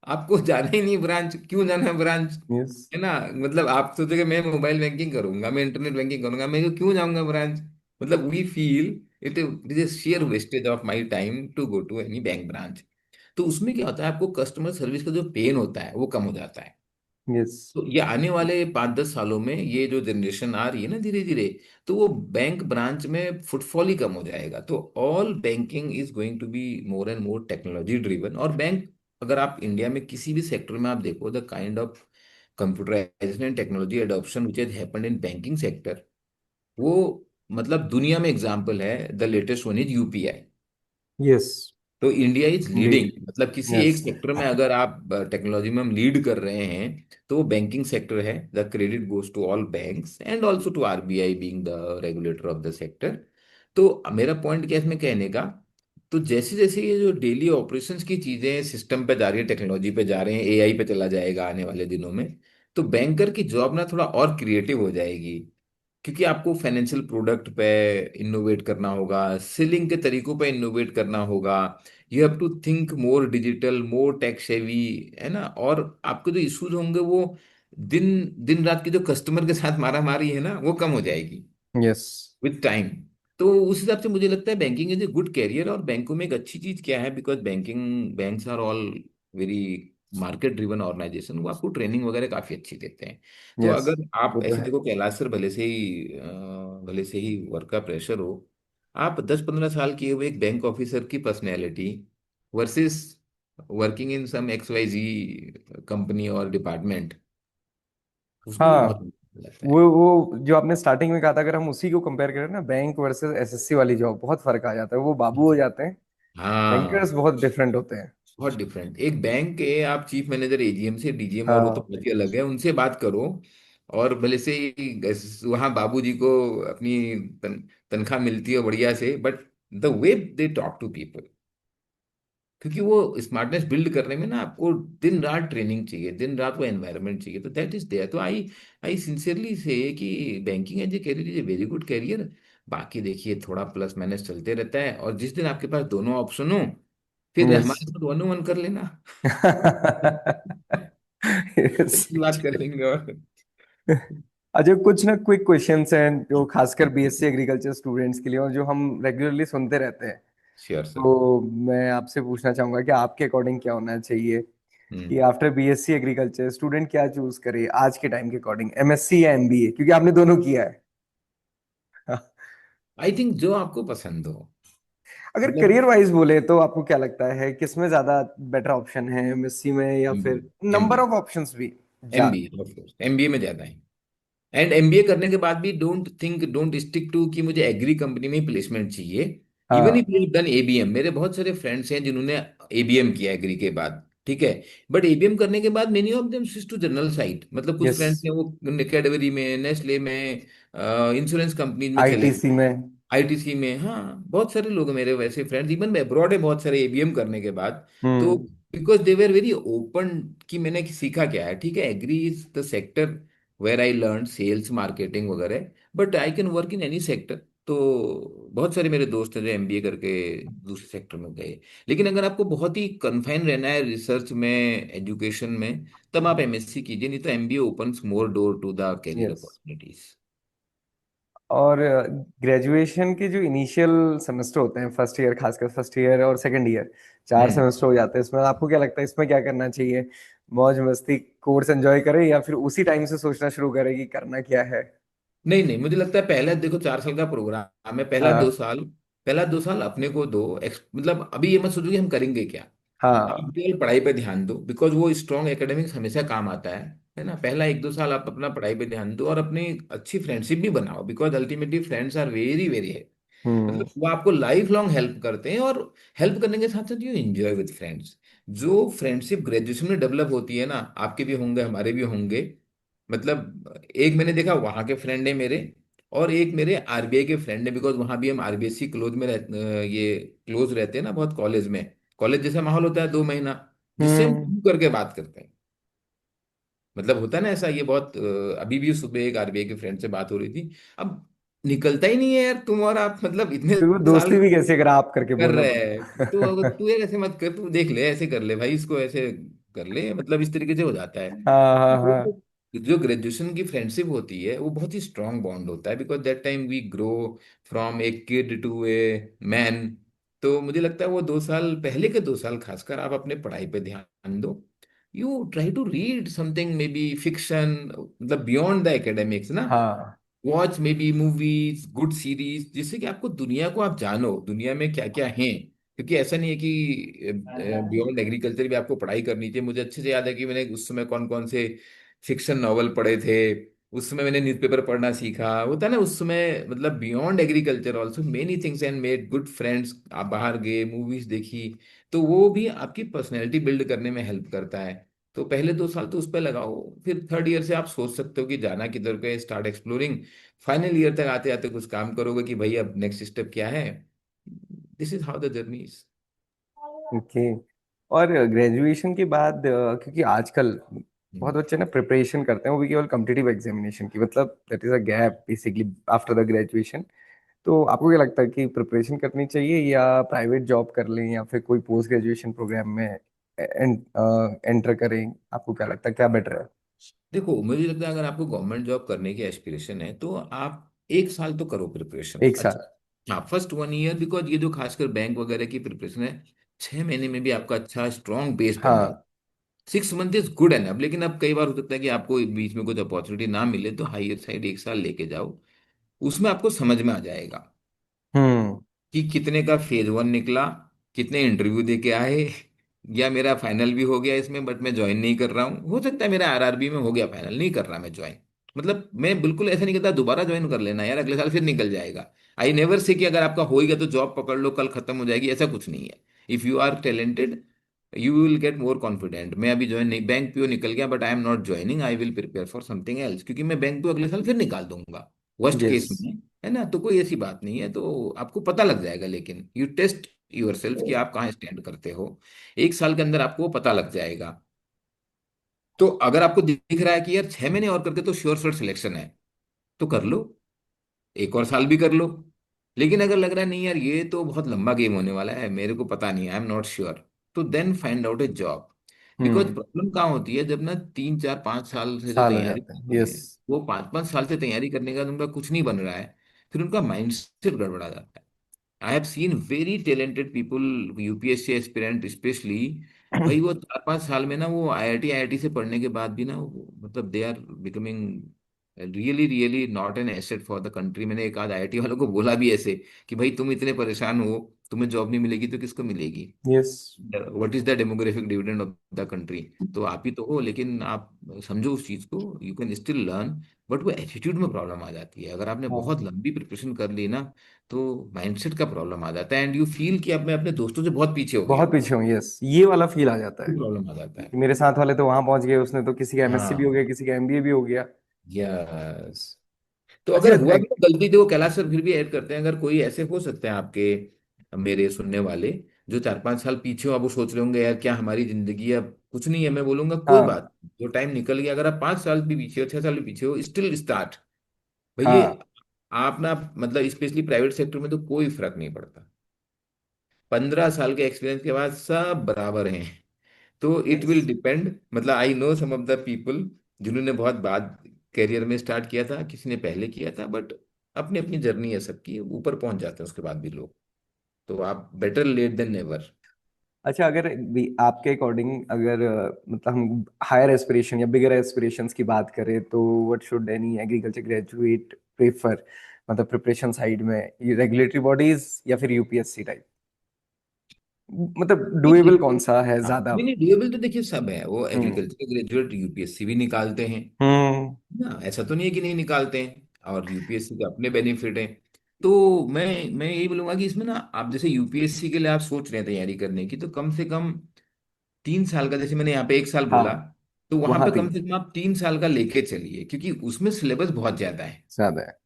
आपको जाना ही नहीं ब्रांच, क्यों जाना है ब्रांच, यस। है ना। मतलब आप सोचोगे मैं मोबाइल बैंकिंग करूंगा, मैं इंटरनेट बैंकिंग करूंगा, मैं क्यों जाऊंगा ब्रांच। मतलब we feel it is sheer wastage of my time to go to any bank branch. तो उसमें क्या होता है, आपको कस्टमर सर्विस का जो पेन होता है वो कम हो जाता है। यस। तो ये आने वाले 5-10 सालों में ये जो जनरेशन आ रही है ना धीरे धीरे, तो वो बैंक ब्रांच में फुटफॉल ही कम हो जाएगा। तो all banking is going to be more and more technology driven. और बैंक, अगर आप इंडिया में किसी भी सेक्टर में आप देखो, the kind of computerization and technology adoption which has happened in banking sector, वो मतलब दुनिया में एग्जाम्पल है। The latest one is UPI. Yes. तो इंडिया इज लीडिंग, इंडीड। मतलब किसी यस। एक सेक्टर में अगर आप टेक्नोलॉजी में हम लीड कर रहे हैं, तो वो बैंकिंग सेक्टर है। The credit goes to all banks and also to RBI being the regulator of the sector. तो मेरा पॉइंट क्या है इसमें कहने का, तो जैसे जैसे ये जो डेली ऑपरेशंस की चीजें सिस्टम पे जा रही है, टेक्नोलॉजी पे जा रहे हैं, एआई पे चला जाएगा आने वाले दिनों में, तो बैंकर की जॉब ना थोड़ा और क्रिएटिव हो जाएगी। क्योंकि आपको फाइनेंशियल प्रोडक्ट पे इनोवेट करना होगा, सेलिंग के तरीकों पे इनोवेट करना होगा। You have to think more digital, more tech savvy, है ना। और आपके जो इश्यूज होंगे वो दिन दिन रात की जो कस्टमर के साथ मारा मारी है ना, वो कम हो जाएगी यस। With time. तो उस हिसाब से मुझे लगता है banking is a good career. और बैंकों में एक अच्छी चीज क्या है, because banks are all very market driven organization, वो आपको ट्रेनिंग वगैरह काफी अच्छी देते हैं। तो यस, अगर आप वो तो ऐसे है। देखो, कैलाश सर भले से ही वर्क का प्रेशर हो, आप 10-15 साल किए हुए एक बैंक ऑफिसर की personality versus working in some XYZ company और डिपार्टमेंट, उसमें भी बहुत हाँ, अंतर लगता है। वो जो आपने स्टार्टिंग में कहा था, अगर हम उसी को कंपेयर करें ना, बैंक वर्सेस एसएससी वाली जॉब, बहुत फर्क आ जाता है। वो बाबू हो जाते हैं, हाँ, बैंकर्स बहुत डिफरेंट होते हैं। बहुत डिफरेंट। एक बैंक के आप चीफ मैनेजर AGM से DGM, और वो तो हाँ। बहुत ही अलग है, उनसे बात करो। और भले से ही वहाँ बाबूजी को अपनी तनख्वाह मिलती है बढ़िया से, but the way they talk to people, क्योंकि वो स्मार्टनेस बिल्ड करने में ना आपको दिन रात ट्रेनिंग चाहिए, दिन रात वो एनवायरनमेंट चाहिए। तो दैट इज देयर। तो आई आई सिंसियरली से कि banking as a career is a very good career. बाकी देखिए, थोड़ा प्लस माइनस चलते रहता है, और जिस दिन आपके पास दोनों ऑप्शन हो, फिर यस। हमारे साथ 1-on-1 कर लेना। यस। अच्छी बात करेंगे। और अच्छा, कुछ ना क्विक क्वेश्चंस हैं जो खासकर बीएससी एग्रीकल्चर स्टूडेंट्स के लिए, और जो हम रेगुलरली सुनते रहते हैं। Sure sir. तो मैं आपसे पूछना चाहूंगा कि आपके अकॉर्डिंग क्या होना चाहिए कि हम्म। आफ्टर बीएससी एग्रीकल्चर स्टूडेंट क्या चूज करे आज के टाइम के अकॉर्डिंग, एमएससी या एमबीए, क्योंकि आपने दोनों किया है। आई थिंक जो आपको पसंद हो। अगर मतलब करियर वाइज बोले तो आपको क्या लगता है किसमें ज्यादा बेटर ऑप्शन है, एमएससी में या फिर MBA, number MBA, of options भी ज्यादा? MBA ऑफ कोर्स, MBA में ज्यादा है। एंड MBA करने के बाद भी डोंट स्टिक टू कि मुझे एग्री कंपनी में ही प्लेसमेंट चाहिए। इवन इफ हाँ। यू डन ABM, मेरे बहुत सारे फ्रेंड्स हैं जिन्होंने ABM किया एग्री के बाद, ठीक है। बट ABM करने के बाद many of them switch to general side. मतलब कुछ यस। फ्रेंड्स हैं, वो कैडबरी में, नेस्ले में, इंश्योरेंस कंपनी में चले गए, आईटीसी में। ITC में। हाँ, बहुत सारे लोग हैं मेरे वैसे फ्रेंड्स, इवन अब्रॉड है बहुत सारे ABM करने के बाद। तो hmm. Because they were very open कि मैंने सीखा क्या है, ठीक है, agri is the sector where I learn sales marketing वगैरह, but I can work in any sector. तो बहुत सारे मेरे दोस्त हैं जो MBA करके दूसरे सेक्टर में गए। लेकिन अगर आपको बहुत ही कन्फाइन रहना है रिसर्च में, एजुकेशन में, तब आप MSc कीजिए, नहीं तो MBA opens more door to the career yes. Opportunities. और ग्रेजुएशन के जो इनिशियल सेमेस्टर होते हैं, फर्स्ट ईयर, खासकर फर्स्ट ईयर और सेकंड ईयर, 4 सेमेस्टर हो जाते हैं, इसमें आपको क्या लगता है इसमें क्या करना चाहिए? मौज मस्ती कोर्स एंजॉय करें या फिर उसी टाइम से सोचना शुरू करें कि करना क्या है? नहीं नहीं, मुझे लगता है पहला, देखो, 4 साल का प्रोग्राम है, हाँ। पहला 2 साल अपने को दो। मतलब अभी ये मत सोचो कि हम करेंगे क्या। आप हाँ। केवल पढ़ाई पे ध्यान दो, बिकॉज वो स्ट्रॉन्ग एकेडमिक्स हमेशा काम आता है ना। पहला 1-2 साल आप अपना पढ़ाई पे ध्यान दो, और अपनी अच्छी फ्रेंडशिप भी बनाओ, because ultimately friends are very very है। हम्म। मतलब वो आपको लाइफ लॉन्ग हेल्प करते हैं, और हेल्प करने के साथ साथ यू एंजॉय विद फ्रेंड्स। जो फ्रेंडशिप ग्रेजुएशन में डेवलप होती है ना, आपके भी होंगे, हमारे भी होंगे। मतलब एक मैंने देखा वहाँ के फ्रेंड है मेरे, और एक मेरे RBI के फ्रेंड है, बिकॉज वहाँ भी हम RBSC क्लोज में ये क्लोज रहते हैं ना बहुत, कॉलेज में। कॉलेज जैसा माहौल होता है 2 महीना, जिससे हम हम्म। शुरू करके बात करते हैं। मतलब होता है ना ऐसा, ये बहुत अभी भी सुबह एक RBI के फ्रेंड से बात हो रही थी। अब निकलता ही नहीं है यार, तुम और आप, मतलब इतने फिर वो साल दोस्ती भी कैसे अगर आप करके कर बोलना रहे हैं, तो अगर पड़ता। तू यार ऐसे मत कर, तू देख ले, ऐसे कर ले भाई, इसको ऐसे कर ले, मतलब इस तरीके से हो जाता है। हाँ हाँ वो हाँ। जो ग्रेजुएशन की फ्रेंडशिप होती है, वो बहुत ही स्ट्रांग बॉन्ड होता है, because that time we grow from a kid to a man. तो मुझे लगता है वो 2 साल, पहले के 2 साल खासकर, आप अपने पढ़ाई पे ध्यान दो। You try to read something, maybe fiction, मतलब बियॉन्ड द एकेडमिक्स ना। हाँ। Watch maybe movies, good series, जिससे कि आपको दुनिया को आप जानो, दुनिया में क्या क्या है। क्योंकि ऐसा नहीं है कि बियॉन्ड एग्रीकल्चर भी आपको पढ़ाई करनी चाहिए। मुझे अच्छे से याद है कि मैंने उस समय कौन कौन से फिक्शन नॉवल पढ़े थे। उस समय मैंने न्यूज़पेपर पढ़ना सीखा, होता है ना उस समय। मतलब beyond agriculture also many things, and made good friends, आप बाहर गए, मूवीज देखी। तो वो भी आपकी पर्सनैलिटी बिल्ड करने में हेल्प करता है। तो पहले 2 साल तो उस पर लगाओ, फिर थर्ड ईयर से आप सोच सकते हो कि जाना किधर को है, स्टार्ट एक्सप्लोरिंग। फाइनल ईयर तक आते आते कुछ काम करोगे कि भाई अब नेक्स्ट स्टेप क्या है। This is how the journey is. Okay. और ग्रेजुएशन के बाद क्योंकि आजकल बहुत बच्चे ना प्रिपरेशन करते हैं वो भी केवल कॉम्पिटिटिव एग्जामिनेशन की, मतलब that is a gap basically after the graduation. तो आपको क्या लगता है कि प्रिपरेशन करनी चाहिए या प्राइवेट जॉब कर लें या फिर कोई पोस्ट ग्रेजुएशन प्रोग्राम में एंटर करें? आपको क्या लगता है क्या बेटर है? देखो मुझे लगता है अगर आपको गवर्नमेंट जॉब करने की एस्पिरेशन है तो आप एक साल तो करो प्रिपरेशन एक साल। अच्छा। हाँ, फर्स्ट 1 ईयर, बिकॉज ये जो खासकर बैंक वगैरह की प्रिपरेशन है, 6 महीने में भी आपका अच्छा स्ट्रॉन्ग बेस बन हाँ। जाता है। 6 मंथ इज गुड एनफ, लेकिन अब कई बार हो सकता है कि आपको बीच में कुछ अपॉर्चुनिटी ना मिले, तो हायर साइड 1 साल लेके जाओ। उसमें आपको समझ में आ जाएगा हम्म। कि कितने का फेज 1 निकला, कितने इंटरव्यू दे के आए, या मेरा फाइनल भी हो गया इसमें बट मैं ज्वाइन नहीं कर रहा हूँ। हो सकता है मेरा आरआरबी में हो गया फाइनल, नहीं कर रहा मैं ज्वाइन। मतलब मैं बिल्कुल ऐसा नहीं कहता दोबारा ज्वाइन कर लेना यार, अगले साल फिर निकल जाएगा। आई नेवर से कि अगर आपका हो ही गया तो जॉब पकड़ लो कल खत्म हो जाएगी, ऐसा कुछ नहीं है। If you are talented you will get more confident. मैं अभी ज्वाइन नहीं, बैंक पीओ निकल गया but I am not joining, I will prepare for something else, क्योंकि मैं बैंक पीओ अगले साल फिर निकाल दूंगा वर्स्ट यस। केस में, है ना। तो कोई ऐसी बात नहीं है, तो आपको पता लग जाएगा। लेकिन यू टेस्ट योर सेल्फ कि आप कहाँ स्टैंड करते हो, 1 साल के अंदर आपको पता लग जाएगा। तो अगर आपको दिख रहा है कि यार 6 महीने और करके तो श्योर शॉट सिलेक्शन है, तो कर लो, एक और साल भी कर लो। लेकिन अगर लग रहा है नहीं यार ये तो बहुत लंबा गेम होने वाला है, मेरे को पता नहीं, आई एम नॉट श्योर, तो then find out a job. Because hmm. Problem कहाँ होती है, जब ना 3 4 5 साल से जो साल हो तैयारी जाते हैं, करते यस। हैं, वो 5 5 साल से तैयारी करने के बाद उनका कुछ नहीं बन रहा है, फिर उनका माइंड सेट गड़बड़ा जाता है। I have seen very talented people, UPSC aspirant specially, भाई वो 4 5 साल में ना वो आईआईटी से पढ़ने के बाद भी ना मतलब they are becoming really really not an asset for the country. मैंने एक आध आईआईटी वालों को बोला भी ऐसे कि भाई तुम इतने परेशान हो, तुम्हें जॉब नहीं मिलेगी तो किसको मिलेगी, yes. What is the demographic dividend of the country. तो आप ही तो हो, लेकिन आप समझो उस चीज को, you can still learn. But वो एटीट्यूड में प्रॉब्लम आ जाती है, अगर आपने हाँ, बहुत लंबी प्रिपरेशन कर ली ना, तो माइंडसेट का प्रॉब्लम आ जाता है, एंड यू फील कि अब मैं अपने दोस्तों से बहुत पीछे हो गया बहुत हूँ, पीछे हूँ, यस, ये वाला फील आ जाता है प्रॉब्लम आ जाता है। कि मेरे साथ वाले तो वहां पहुंच गए, उसने तो किसी का एमएससी भी हो हाँ, गया, किसी का एमबीए भी हो गया। यस। तो अच्छा। अगर हुआ भी तो गलती थी वो कैलाश सर फिर भी ऐड करते हैं, अगर कोई ऐसे हो सकते हैं आपके मेरे सुनने वाले जो 4 5 साल पीछे हो, अब वो सोच रहे होंगे यार क्या हमारी जिंदगी अब कुछ नहीं है, मैं बोलूंगा कोई हाँ। बात नहीं, जो टाइम निकल गया, अगर आप 5 साल भी पीछे हो, 6 साल भी पीछे हो, स्टिल स्टार्ट। भाई ये हाँ। आप ना, मतलब स्पेशली प्राइवेट सेक्टर में तो कोई फर्क नहीं पड़ता, 15 साल के एक्सपीरियंस के बाद सब बराबर हैं। तो इट यस। विल डिपेंड, मतलब I know some of the people जिन्होंने बहुत बाद करियर में स्टार्ट किया था, किसी ने पहले किया था, बट अपनी अपनी जर्नी है सबकी, ऊपर पहुंच जाते हैं उसके बाद भी लोग। तो आप बेटर लेट देन नेवर। अच्छा, अगर आपके अकॉर्डिंग, अगर मतलब हम हायर एस्पिरेशन या बिगर एस्पिरेशंस की बात करें, तो what should any agriculture graduate prefer, मतलब प्रिपरेशन साइड में, ये रेगुलेटरी बॉडीज या फिर यूपीएससी टाइप, मतलब डुएबल देखिए, कौन सा है हाँ ज्यादा? नहीं नहीं, डुएबल तो देखिए सब है, वो हम्म। एग्रीकल्चर के ग्रेजुएट यूपीएससी भी निकालते हैं हम्म। ना, ऐसा तो नहीं है कि नहीं निकालते हैं, और यूपीएससी के अपने बेनिफिट हैं। तो मैं यही बोलूंगा कि इसमें ना, आप जैसे यूपीएससी के लिए आप सोच रहे हैं तैयारी करने की, तो कम से कम 3 साल का, जैसे मैंने यहाँ पे 1 साल हाँ, बोला, तो वहां वहां पे कम तीन से कम आप 3 साल का लेके चलिए, क्योंकि उसमें सिलेबस बहुत ज्यादा है। ज्यादा है।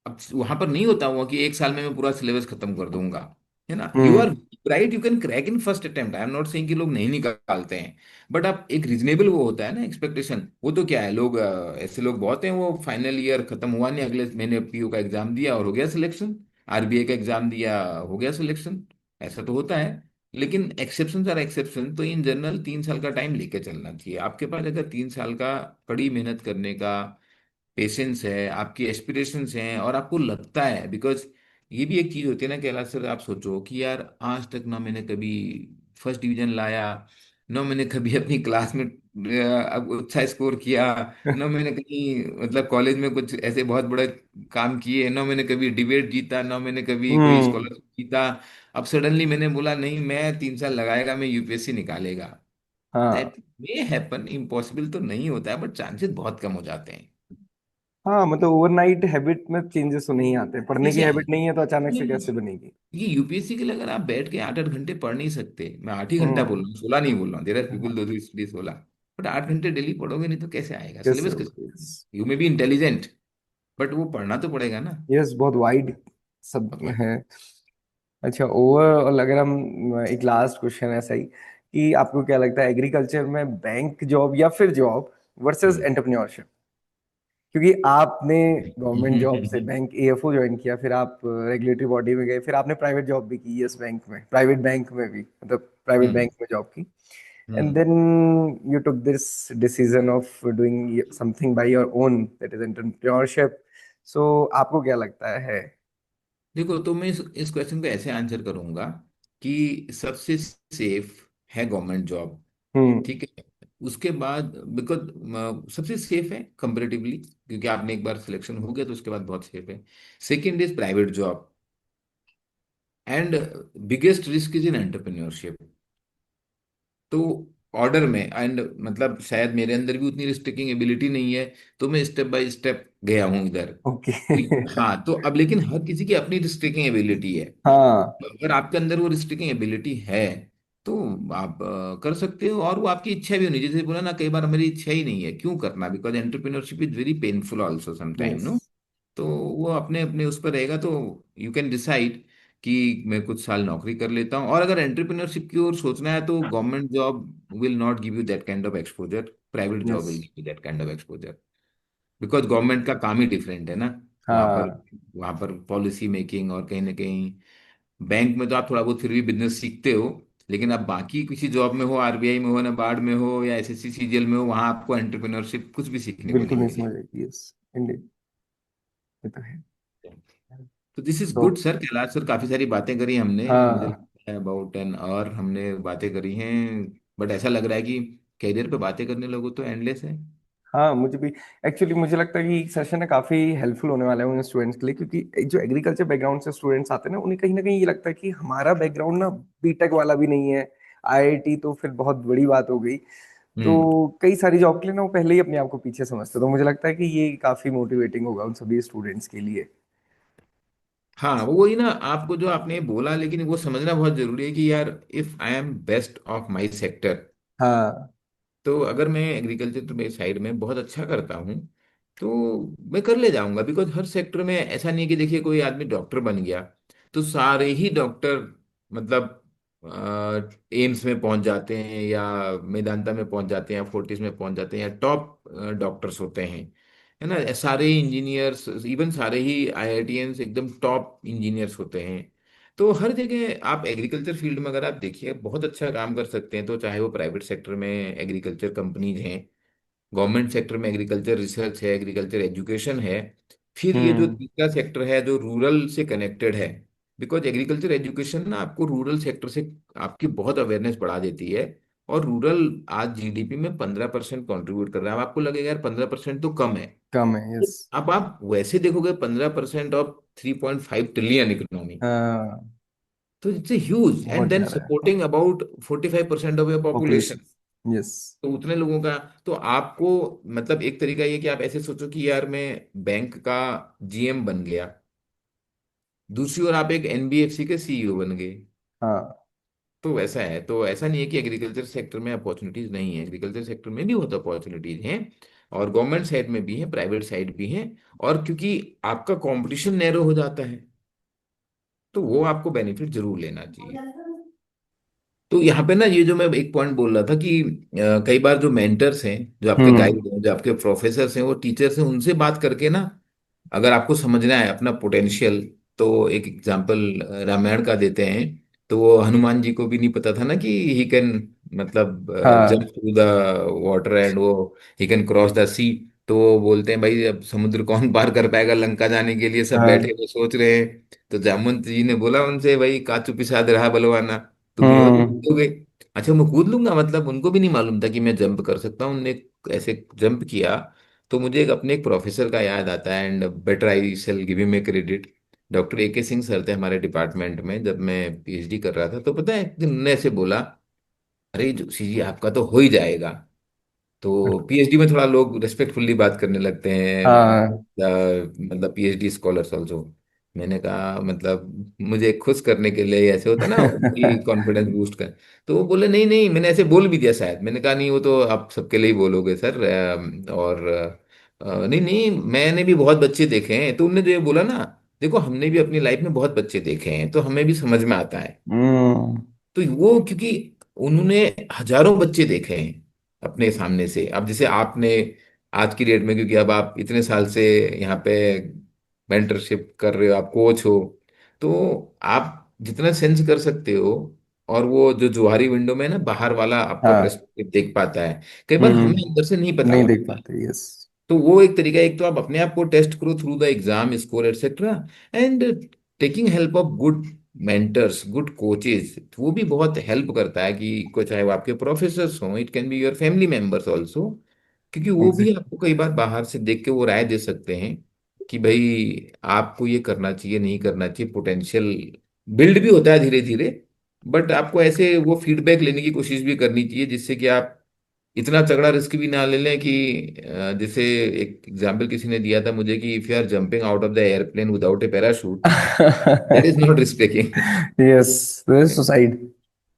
अब वहां पर नहीं होता हुआ कि 1 साल में मैं पूरा सिलेबस खत्म कर दूंगा, है ना। You are hmm. Right, you can crack in first attempt, I am not saying कि लोग नहीं निकालते हैं, बट आप एक रीजनेबल वो होता है ना एक्सपेक्टेशन, वो तो क्या है, लोग ऐसे लोग बहुत हैं, वो फाइनल ईयर खत्म हुआ नहीं, अगले महीने पीओ का एग्जाम दिया और हो गया सिलेक्शन, आरबीआई का एग्जाम दिया हो गया सिलेक्शन, ऐसा तो होता है। लेकिन एक्सेप्शन आर एक्सेप्शन, तो इन जनरल 3 साल का टाइम लेके चलना चाहिए आपके पास, अगर 3 साल का कड़ी मेहनत करने का पेशेंस है, आपकी एस्पिरेशंस हैं, और आपको लगता है, बिकॉज ये भी एक चीज होती है ना कैलाश सर, आप सोचो कि यार आज तक ना मैंने कभी फर्स्ट डिवीजन लाया, ना मैंने कभी अपनी क्लास में अब अच्छा स्कोर किया, ना मैंने कहीं मतलब कॉलेज में कुछ ऐसे बहुत बड़े काम किए, ना मैंने कभी डिबेट जीता, ना मैंने कभी कोई हम्म। स्कॉलरशिप जीता। अब सडनली मैंने बोला नहीं मैं 3 साल लगाएगा, मैं यूपीएससी निकालेगा, हाँ। दैट मे हैपन, इम्पॉसिबल तो नहीं होता है बट चांसेस बहुत कम हो जाते हैं। हाँ, मतलब ओवरनाइट हैबिट में चेंजेस तो नहीं आते, पढ़ने की कैसे हैबिट आएंगे? नहीं है तो अचानक से नहीं, कैसे बनेगी? ये यूपीएससी के लिए अगर आप बैठ के 8 8 घंटे पढ़ नहीं सकते, मैं 8 ही घंटा बोल हम्म। रहा हूँ, 16 नहीं बोल रहा हूँ, देर आर पीपल हाँ, दो स्टडी 16, बट 8 घंटे डेली पढ़ोगे नहीं तो कैसे आएगा कैसे सिलेबस, हो? कैसे? You may be intelligent but वो पढ़ना तो पड़ेगा ना। यस, बहुत वाइड सब अब भाई, है। अच्छा, ओवरऑल अगर हम एक लास्ट क्वेश्चन ऐसा ही, कि आपको क्या लगता है एग्रीकल्चर में बैंक जॉब या फिर जॉब वर्सेस हम्म। एंटरप्रेन्योरशिप? क्योंकि आपने गवर्नमेंट जॉब से बैंक एएफओ ज्वाइन किया, फिर आप रेगुलेटरी बॉडी में गए, फिर आपने प्राइवेट जॉब भी की, यस बैंक में, प्राइवेट बैंक में भी, मतलब प्राइवेट हम्म। बैंक में जॉब की। and hmm. then you took this decision of doing something by your own, that is entrepreneurship. So आपको क्या लगता है? देखो, तो मैं इस क्वेश्चन को ऐसे आंसर करूंगा कि सबसे सेफ है गवर्नमेंट जॉब। हम्म। ठीक है। उसके बाद बिकॉज सबसे सेफ है कंपेरेटिवली, क्योंकि आपने एक बार सिलेक्शन हो गया तो उसके बाद बहुत सेफ है। Second is private job. And biggest risk is in entrepreneurship. तो ऑर्डर में एंड मतलब शायद मेरे अंदर भी उतनी रिस्ट्रिक्टिंग एबिलिटी नहीं है, तो मैं स्टेप बाय स्टेप गया हूं इधर। ओके। हाँ, तो अब लेकिन हर किसी की अपनी रिस्ट्रिक्टिंग एबिलिटी है। हाँ। अगर आपके अंदर वो रिस्ट्रिक्टिंग एबिलिटी है तो आप कर सकते हो, और वो आपकी इच्छा भी होनी चाहिए। जैसे बोला ना, कई बार हमारी इच्छा ही नहीं है, क्यों करना? Because entrepreneurship is very painful also some time, yes. No. तो वो अपने अपने उस पर रहेगा, तो यू कैन डिसाइड कि मैं कुछ साल नौकरी कर लेता हूँ। और अगर एंटरप्रेन्योरशिप की ओर सोचना है तो government job will not give you that kind of exposure, private job yes. Will give you that kind of exposure. Because government का काम ही डिफरेंट है ना। वहाँ पर हाँ, वहाँ पर पॉलिसी मेकिंग, और कहीं ना कहीं बैंक में तो आप थोड़ा बहुत फिर भी बिजनेस सीखते हो, लेकिन आप बाकी किसी जॉब में हो, आरबीआई में हो, नाबार्ड में हो, या एसएससी सीजीएल में हो, वहाँ आपको एंटरप्रेन्योरशिप कुछ भी सीखने को बिल्कुल नहीं नहीं मिलेगी। समझ आएगी। यस, इंडीड, ये तो है। तो दिस इज तो गुड सर। कैलाश सर, काफी सारी बातें करी हमने, मुझे हाँ। लगता है अबाउट एन आवर हमने बातें करी हैं। बट ऐसा लग रहा है कि कैरियर पे बातें करने लगो तो एंडलेस है। हाँ, मुझे भी एक्चुअली मुझे लगता है कि सेशन है काफी हेल्पफुल होने वाला है उन स्टूडेंट्स के लिए, क्योंकि जो एग्रीकल्चर बैकग्राउंड से स्टूडेंट्स आते हैं ना, उन्हें कहीं ना कहीं ये लगता है कि हमारा बैकग्राउंड ना बीटेक वाला भी नहीं है, आईआईटी तो फिर बहुत बड़ी बात हो गई। हम्म। तो कई सारी जॉब के लिए ना वो पहले ही अपने आप को पीछे समझते हैं। तो मुझे लगता है कि ये काफी मोटिवेटिंग होगा उन सभी स्टूडेंट्स के लिए। हाँ, वो वही ना, आपको जो आपने बोला, लेकिन वो समझना बहुत जरूरी है कि यार, if I am best of my sector, हाँ। तो अगर मैं एग्रीकल्चर में साइड में बहुत अच्छा करता हूँ तो मैं कर ले जाऊंगा। बिकॉज हर सेक्टर में ऐसा नहीं है कि देखिए कोई आदमी डॉक्टर बन गया तो सारे ही डॉक्टर मतलब एम्स में पहुंच जाते हैं, या मेदांता में पहुंच जाते हैं, या फोर्टिस में पहुंच जाते हैं, या टॉप डॉक्टर्स होते हैं, है ना। सारे इंजीनियर्स, इवन सारे ही आईआईटीएंस एकदम टॉप इंजीनियर्स होते हैं। तो हर जगह आप एग्रीकल्चर फील्ड में अगर आप देखिए बहुत अच्छा काम कर सकते हैं, तो चाहे वो प्राइवेट सेक्टर में एग्रीकल्चर कंपनीज हैं, गवर्नमेंट सेक्टर में एग्रीकल्चर रिसर्च है, एग्रीकल्चर एजुकेशन है, फिर ये जो हम्म। तीसरा सेक्टर है जो रूरल से कनेक्टेड है। बिकॉज एग्रीकल्चर एजुकेशन ना आपको रूरल सेक्टर से आपकी बहुत अवेयरनेस बढ़ा देती है। और रूरल आज जीडीपी में 15% कॉन्ट्रीब्यूट कर रहा है। अब आपको लगेगा यार 15% तो कम है। कम है, यस। अब आप वैसे देखोगे 15% ऑफ 3.5 ट्रिलियन इकोनॉमी, हाँ, तो इट्स ए ह्यूज, एंड बहुत देन ज्यादा है। Supporting about 45% of your population. Population. Yes. तो उतने लोगों का, तो आपको मतलब एक तरीका ये कि आप ऐसे सोचो कि यार मैं बैंक का जीएम बन गया, दूसरी ओर आप एक एनबीएफसी के सीईओ बन गए। हाँ। तो वैसा है, तो ऐसा नहीं है कि एग्रीकल्चर सेक्टर में अपॉर्चुनिटीज नहीं है, एग्रीकल्चर सेक्टर में भी बहुत अपॉर्चुनिटीज हैं। और गवर्नमेंट साइड में भी है, प्राइवेट साइड भी है। और क्योंकि आपका कंपटीशन नैरो हो जाता है, तो वो आपको बेनिफिट जरूर लेना चाहिए। तो यहाँ पे ना, ये जो मैं एक पॉइंट बोल रहा था कि कई बार जो मेंटर्स हैं, जो आपके हम्म। गाइड हैं, जो आपके प्रोफेसर्स हैं, वो टीचर्स हैं, उनसे बात करके ना, अगर आपको समझना है अपना पोटेंशियल, तो एक एग्जांपल रामायण का देते हैं। तो वो हनुमान जी को भी नहीं पता था ना कि ही कैन मतलब जंप हाँ। थ्रू द वाटर, एंड वो ही कैन क्रॉस द सी। तो वो बोलते हैं भाई अब समुद्र कौन पार कर पाएगा लंका जाने के लिए, सब बैठे हाँ। हुए सोच रहे हैं। तो जामवंत जी ने बोला उनसे, भाई काचू पिसाद रहा बलवाना, तुम यो तो हम्म। कूदोगे। अच्छा मैं कूद लूंगा, मतलब उनको भी नहीं मालूम था कि मैं जंप कर सकता हूँ। उनने ऐसे जंप किया। तो मुझे एक अपने एक प्रोफेसर का याद आता है, and better I shall give him a credit. Doctor A K Singh sir थे हमारे डिपार्टमेंट में, जब मैं पीएचडी कर रहा था। तो पता है एक दिन उन्होंने ऐसे बोला, अरे जोशी जी आपका तो हो ही जाएगा। तो पीएचडी में थोड़ा लोग रिस्पेक्टफुली बात करने लगते हैं, हाँ। मतलब पीएचडी स्कॉलर्स ऑल्सो। मैंने कहा मतलब मुझे खुश करने के लिए ऐसे होता है ना कि कॉन्फिडेंस बूस्ट कर। तो वो बोले नहीं नहीं, मैंने ऐसे बोल भी दिया शायद। मैंने कहा नहीं, वो तो आप सबके लिए ही बोलोगे सर। और नहीं नहीं, मैंने भी बहुत बच्चे देखे हैं। तो उनने जो ये बोला ना, देखो हमने भी अपनी लाइफ में बहुत बच्चे देखे हैं, तो हमें भी समझ में आता है। हम्म। तो वो क्योंकि उन्होंने हजारों बच्चे देखे हैं अपने सामने से। अब जैसे आपने आज की डेट में, क्योंकि अब आप इतने साल से यहाँ पे मेंटरशिप कर रहे हो, आप कोच हो, तो आप जितना सेंस कर सकते हो और वो जो जुआरी विंडो में ना बाहर वाला आपका हाँ। पर्सपेक्टिव देख पाता है। कई बार हमें अंदर से नहीं पता नहीं देख होता। पाते, यस। तो वो एक तरीका है, एक तो आप अपने आप को टेस्ट करो through the exam score etcetera, and taking help of good mentors, good coaches, वो भी बहुत हेल्प करता है कि को चाहे वो आपके प्रोफेसर्स हों, it can be your family members also, क्योंकि वो भी एग्जैक्ट। आपको कई बार बाहर से देख के वो राय दे सकते हैं कि भाई आपको ये करना चाहिए, नहीं करना चाहिए। पोटेंशियल बिल्ड भी होता है धीरे धीरे, बट आपको ऐसे वो फीडबैक लेने की कोशिश भी करनी चाहिए जिससे कि आप इतना तगड़ा रिस्क भी ना ले लें कि जैसे एक एग्जाम्पल किसी ने दिया था मुझे कि if you are jumping out of the airplane without a parachute, that is not risk taking. Yes, suicide.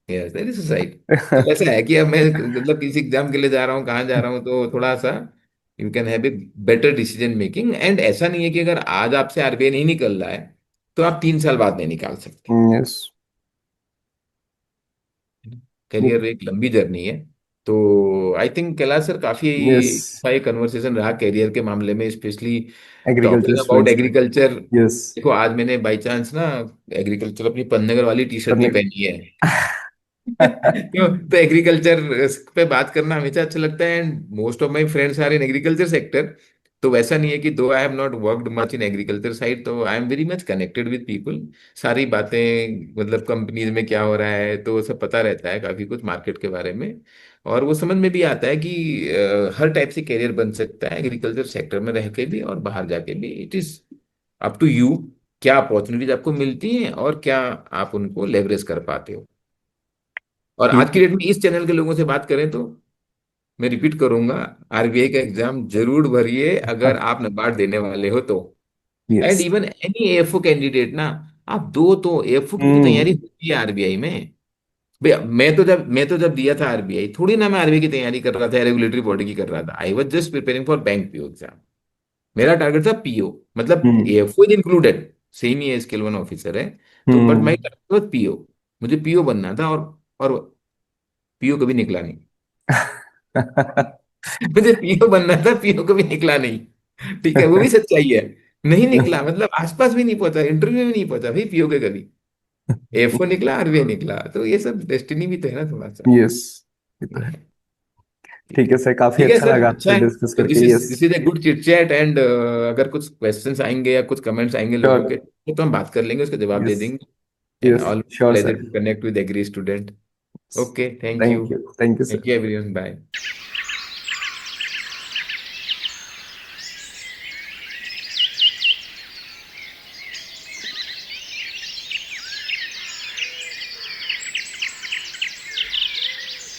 Yes, that is suicide. तो ऐसा है कि अब मैं मतलब किसी एग्जाम के लिए जा रहा हूँ, कहाँ जा रहा हूँ, तो थोड़ा सा you can have a better decision making. And ऐसा नहीं है कि अगर आज आपसे आरबीआई नहीं निकल रहा है तो आप 3 साल बाद नहीं निकाल सकते। यस। करियर एक लंबी जर्नी है। तो आई थिंक कैलाश सर काफी यस। अच्छा ये कन्वर्सेशन रहा करियर के मामले में, specially agriculture talking about students पे। एग्रीकल्चर। यस। देखो आज मैंने बाई चांस ना एग्रीकल्चर अपनी पन्नगर वाली टी शर्ट करने। भी पहनी है। तो एग्रीकल्चर पे बात करना हमेशा अच्छा लगता है, and most of my friends are in agriculture sector. तो वैसा नहीं है कि though I have not worked much in agriculture side, तो I am very much connected with people. सारी बातें मतलब कंपनीज में क्या हो रहा है तो वो सब पता रहता है, काफी कुछ मार्केट के बारे में। और वो समझ में भी आता है कि हर टाइप से करियर बन सकता है एग्रीकल्चर सेक्टर में रह के भी और बाहर जाके भी। It is up to you, क्या अपॉर्चुनिटीज आपको मिलती हैं और क्या आप उनको लेवरेज कर पाते हो। और आज ठीक की है। डेट में इस चैनल के लोगों से बात करें तो मैं रिपीट करूंगा, आरबीआई का एग्जाम जरूर भरिए अगर आप नबार्ड देने वाले हो तो। And yes. Even any AFO candidate ना, आप दो तो एएफओ की भी तो हम्म। तैयारी होती है आरबीआई में। भैया मैं तो जब दिया था आरबीआई, थोड़ी ना मैं आरबीआई की तैयारी कर रहा था, रेगुलेटरी बॉडी की कर रहा था। I was just preparing for bank PO exam. मेरा टारगेट था पीओ, मतलब हम्म। एएफओ इज इंक्लूडेड, सेम ही है, स्केल 1 ऑफिसर है। तो but my hmm. Target was PO, मुझे पीओ बनना था। और पीओ कभी निकला नहीं। मुझे पीओ बनना था, पीओ कभी निकला नहीं। ठीक है, वो भी सच्चाई है। नहीं निकला, मतलब आसपास भी नहीं पहुंचा, इंटरव्यू में भी नहीं पहुंचा भाई पीओ के कभी। एफओ निकला, आरबीआई निकला, तो ये सब डेस्टिनी भी तो है ना थोड़ा सा। यस, ये तो है। ठीक ठीक है। है सर, काफी ठीक है अच्छा सर, लगा अच्छा आपसे है। डिस्कस तो दिस करके। Is yes. This is a good chit chat, and अगर कुछ क्वेश्चंस आएंगे या कुछ कमेंट्स आएंगे लोगों के श्योर। तो हम बात कर लेंगे, उसके जवाब दे यस। देंगे। And yes. All sure pleasure sir. To connect with agri student. Okay, thank you. Thank you, thank you thank sir. You everyone, bye.